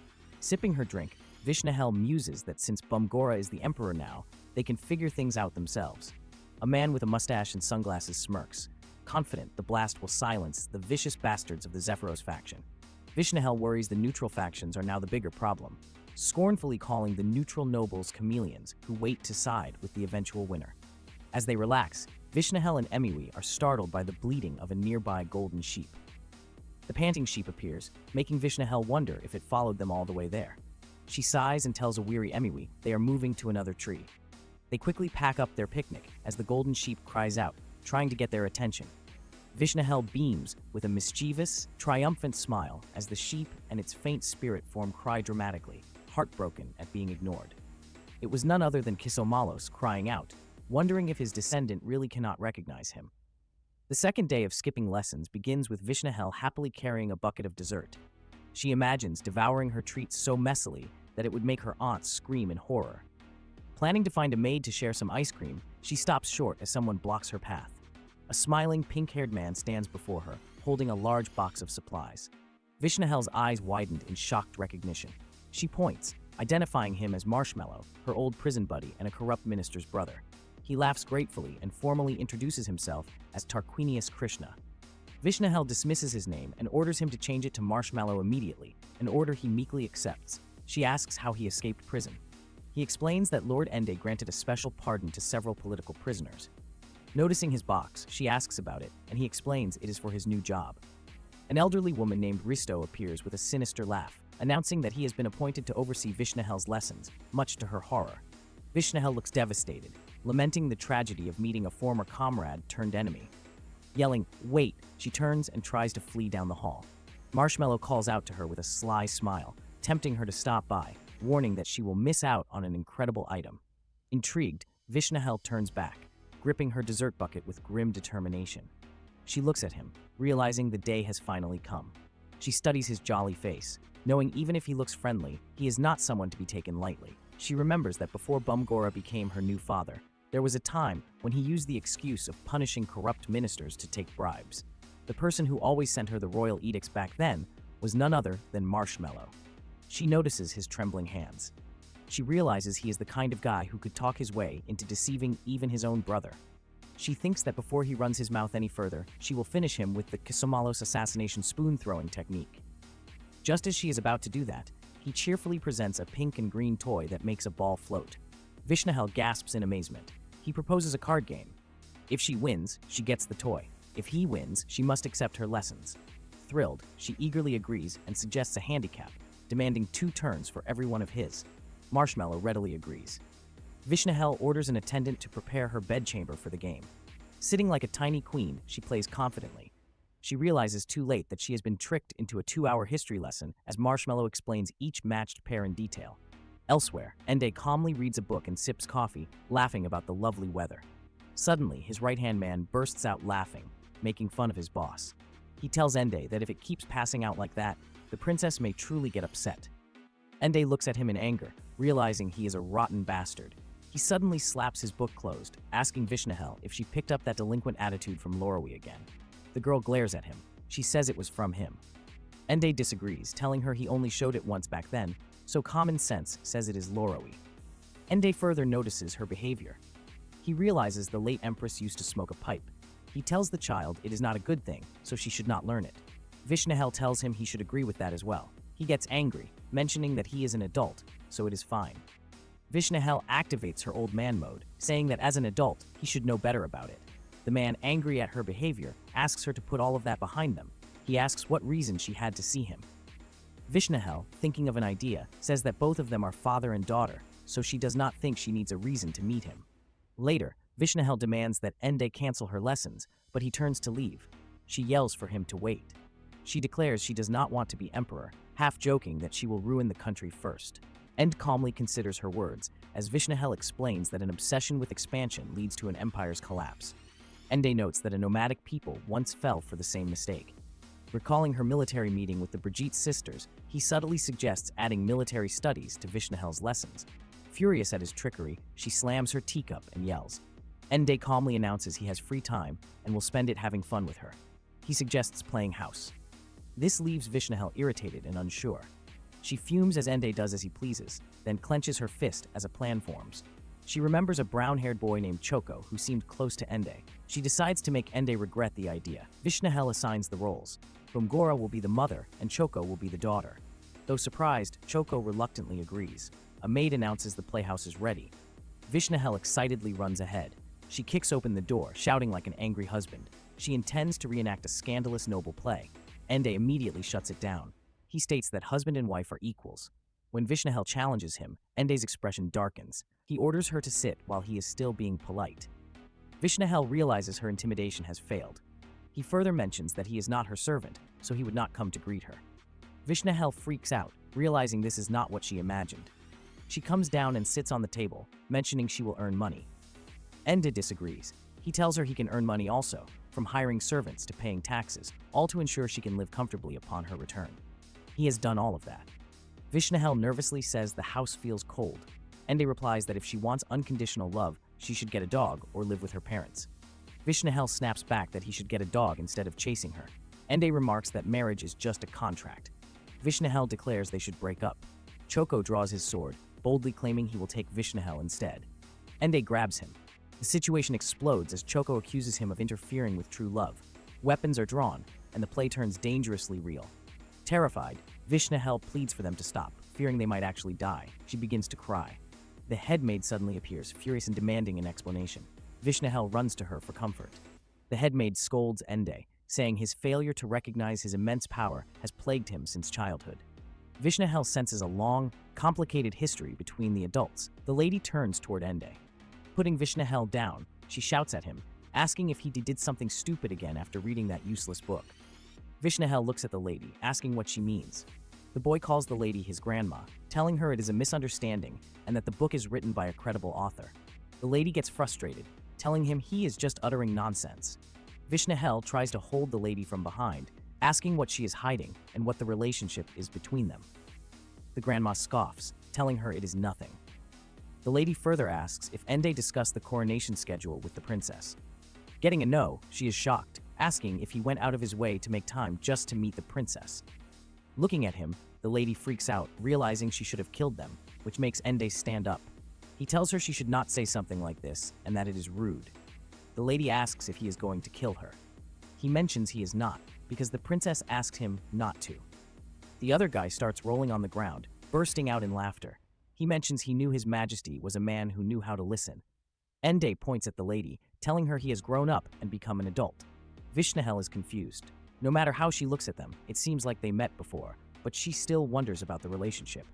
Sipping her drink, Vishnahel muses that since Bumgora is the emperor now, they can figure things out themselves. A man with a mustache and sunglasses smirks, confident the blast will silence the vicious bastards of the Zephyros faction. Vishnahel worries the neutral factions are now the bigger problem, scornfully calling the neutral nobles chameleons who wait to side with the eventual winner. As they relax, Vishnahel and Emwe are startled by the bleating of a nearby golden sheep. The panting sheep appears, making Vishnahel wonder if it followed them all the way there. She sighs and tells a weary Emwe they are moving to another tree. They quickly pack up their picnic as the golden sheep cries out, trying to get their attention. Vishnahel beams with a mischievous, triumphant smile as the sheep and its faint spirit form cry dramatically, heartbroken at being ignored. It was none other than Kisomalos crying out, wondering if his descendant really cannot recognize him. The second day of skipping lessons begins with Vishnahel happily carrying a bucket of dessert. She imagines devouring her treats so messily that it would make her aunt scream in horror. Planning to find a maid to share some ice cream, she stops short as someone blocks her path. A smiling, pink-haired man stands before her, holding a large box of supplies. Vishnahel's eyes widened in shocked recognition. She points, identifying him as Marshmallow, her old prison buddy and a corrupt minister's brother. He laughs gratefully and formally introduces himself as Tarquinius Krishna. Vishnahel dismisses his name and orders him to change it to Marshmallow immediately, an order he meekly accepts. She asks how he escaped prison. He explains that Lord Ende granted a special pardon to several political prisoners. Noticing his box, she asks about it, and he explains it is for his new job. An elderly woman named Risto appears with a sinister laugh, announcing that he has been appointed to oversee Vishnahel's lessons, much to her horror. Vishnahel looks devastated, lamenting the tragedy of meeting a former comrade turned enemy. Yelling, "Wait," she turns and tries to flee down the hall. Marshmallow calls out to her with a sly smile, tempting her to stop by, warning that she will miss out on an incredible item. Intrigued, Vishnahel turns back, gripping her dessert bucket with grim determination. She looks at him, realizing the day has finally come. She studies his jolly face, knowing even if he looks friendly, he is not someone to be taken lightly. She remembers that before Bumgora became her new father, there was a time when he used the excuse of punishing corrupt ministers to take bribes. The person who always sent her the royal edicts back then was none other than Marshmallow. She notices his trembling hands. She realizes he is the kind of guy who could talk his way into deceiving even his own brother. She thinks that before he runs his mouth any further, she will finish him with the Kisomalos assassination spoon-throwing technique. Just as she is about to do that, he cheerfully presents a pink and green toy that makes a ball float. Vishnahel gasps in amazement. He proposes a card game. If she wins, she gets the toy. If he wins, she must accept her lessons. Thrilled, she eagerly agrees and suggests a handicap, demanding 2 turns for every one of his. Marshmallow readily agrees. Vishnahel orders an attendant to prepare her bedchamber for the game. Sitting like a tiny queen, she plays confidently. She realizes too late that she has been tricked into a 2-hour history lesson as Marshmallow explains each matched pair in detail. Elsewhere, Ende calmly reads a book and sips coffee, laughing about the lovely weather. Suddenly, his right-hand man bursts out laughing, making fun of his boss. He tells Ende that if it keeps passing out like that, the princess may truly get upset. Ende looks at him in anger, realizing he is a rotten bastard. He suddenly slaps his book closed, asking Vishnahel if she picked up that delinquent attitude from Loroy again. The girl glares at him. She says it was from him. Ende disagrees, telling her he only showed it once back then, so common sense says it is Loroi. Ende further notices her behavior. He realizes the late empress used to smoke a pipe. He tells the child it is not a good thing, so she should not learn it. Vishnahel tells him he should agree with that as well. He gets angry, mentioning that he is an adult, so it is fine. Vishnahel activates her old man mode, saying that as an adult, he should know better about it. The man, angry at her behavior, asks her to put all of that behind them. He asks what reason she had to see him. Vishnahel, thinking of an idea, says that both of them are father and daughter, so she does not think she needs a reason to meet him. Later, Vishnahel demands that Ende cancel her lessons, but he turns to leave. She yells for him to wait. She declares she does not want to be emperor, half joking that she will ruin the country first. Ende calmly considers her words, as Vishnahel explains that an obsession with expansion leads to an empire's collapse. Ende notes that a nomadic people once fell for the same mistake. Recalling her military meeting with the Brigitte sisters, he subtly suggests adding military studies to Vishnahel's lessons. Furious at his trickery, she slams her teacup and yells. Ende calmly announces he has free time and will spend it having fun with her. He suggests playing house. This leaves Vishnahel irritated and unsure. She fumes as Ende does as he pleases, then clenches her fist as a plan forms. She remembers a brown-haired boy named Choco who seemed close to Ende. She decides to make Ende regret the idea. Vishnahel assigns the roles. Bumgora will be the mother and Choco will be the daughter. Though surprised, Choco reluctantly agrees. A maid announces the playhouse is ready. Vishnahel excitedly runs ahead. She kicks open the door, shouting like an angry husband. She intends to reenact a scandalous noble play. Ende immediately shuts it down. He states that husband and wife are equals. When Vishnahel challenges him, Ende's expression darkens. He orders her to sit while he is still being polite. Vishnahel realizes her intimidation has failed. He further mentions that he is not her servant, so he would not come to greet her. Vishnahel freaks out, realizing this is not what she imagined. She comes down and sits on the table, mentioning she will earn money. Ende disagrees. He tells her he can earn money also, from hiring servants to paying taxes, all to ensure she can live comfortably upon her return. He has done all of that. Vishnahel nervously says the house feels cold. Ende replies that if she wants unconditional love, she should get a dog or live with her parents. Vishnahel snaps back that he should get a dog instead of chasing her. Ende remarks that marriage is just a contract. Vishnahel declares they should break up. Choco draws his sword, boldly claiming he will take Vishnahel instead. Ende grabs him. The situation explodes as Choco accuses him of interfering with true love. Weapons are drawn, and the play turns dangerously real. Terrified, Vishnahel pleads for them to stop, fearing they might actually die. She begins to cry. The head maid suddenly appears, furious and demanding an explanation. Vishnahel runs to her for comfort. The head maid scolds Ende, saying his failure to recognize his immense power has plagued him since childhood. Vishnahel senses a long, complicated history between the adults. The lady turns toward Ende. Putting Vishnahel down, she shouts at him, asking if he did something stupid again after reading that useless book. Vishnahel looks at the lady, asking what she means. The boy calls the lady his grandma, telling her it is a misunderstanding and that the book is written by a credible author. The lady gets frustrated, telling him he is just uttering nonsense. Vishnahel tries to hold the lady from behind, asking what she is hiding and what the relationship is between them. The grandma scoffs, telling her it is nothing. The lady further asks if Ende discussed the coronation schedule with the princess. Getting a no, she is shocked, asking if he went out of his way to make time just to meet the princess. Looking at him, the lady freaks out, realizing she should have killed them, which makes Ende stand up. He tells her she should not say something like this and that it is rude. The lady asks if he is going to kill her. He mentions he is not, because the princess asks him not to. The other guy starts rolling on the ground, bursting out in laughter. He mentions he knew His Majesty was a man who knew how to listen. Ende points at the lady, telling her he has grown up and become an adult. Vishnahel is confused. No matter how she looks at them, it seems like they met before, but she still wonders about the relationship.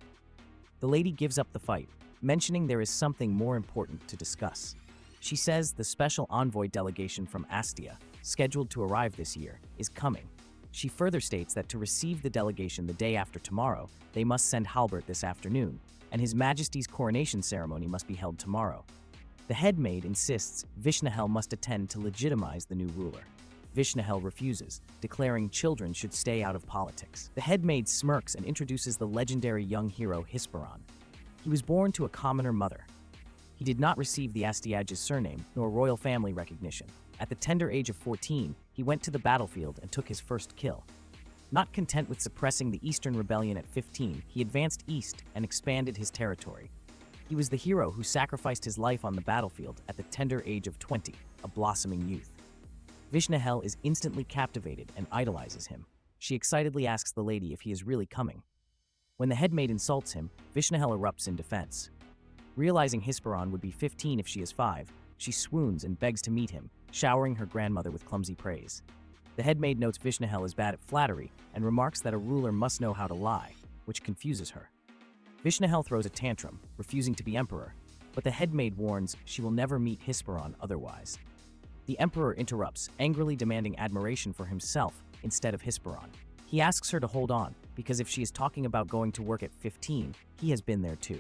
The lady gives up the fight, mentioning there is something more important to discuss. She says the special envoy delegation from Astia, scheduled to arrive this year, is coming. She further states that to receive the delegation the day after tomorrow, they must send Halbert this afternoon, and His Majesty's coronation ceremony must be held tomorrow. The head maid insists Vishnahel must attend to legitimize the new ruler. Vishnahel refuses, declaring children should stay out of politics. The head maid smirks and introduces the legendary young hero Hisparan. He was born to a commoner mother. He did not receive the Astiage's surname nor royal family recognition. At the tender age of 14, he went to the battlefield and took his first kill. Not content with suppressing the Eastern Rebellion at 15, he advanced east and expanded his territory. He was the hero who sacrificed his life on the battlefield at the tender age of 20, a blossoming youth. Vishnahel is instantly captivated and idolizes him. She excitedly asks the lady if he is really coming. When the headmaid insults him, Vishnahel erupts in defense. Realizing Hisparon would be 15 if she is 5, she swoons and begs to meet him, showering her grandmother with clumsy praise. The headmaid notes Vishnahel is bad at flattery and remarks that a ruler must know how to lie, which confuses her. Vishnahel throws a tantrum, refusing to be emperor, but the headmaid warns she will never meet Hisparon otherwise. The emperor interrupts, angrily demanding admiration for himself instead of Hisparon. He asks her to hold on, because if she is talking about going to work at 15, he has been there too.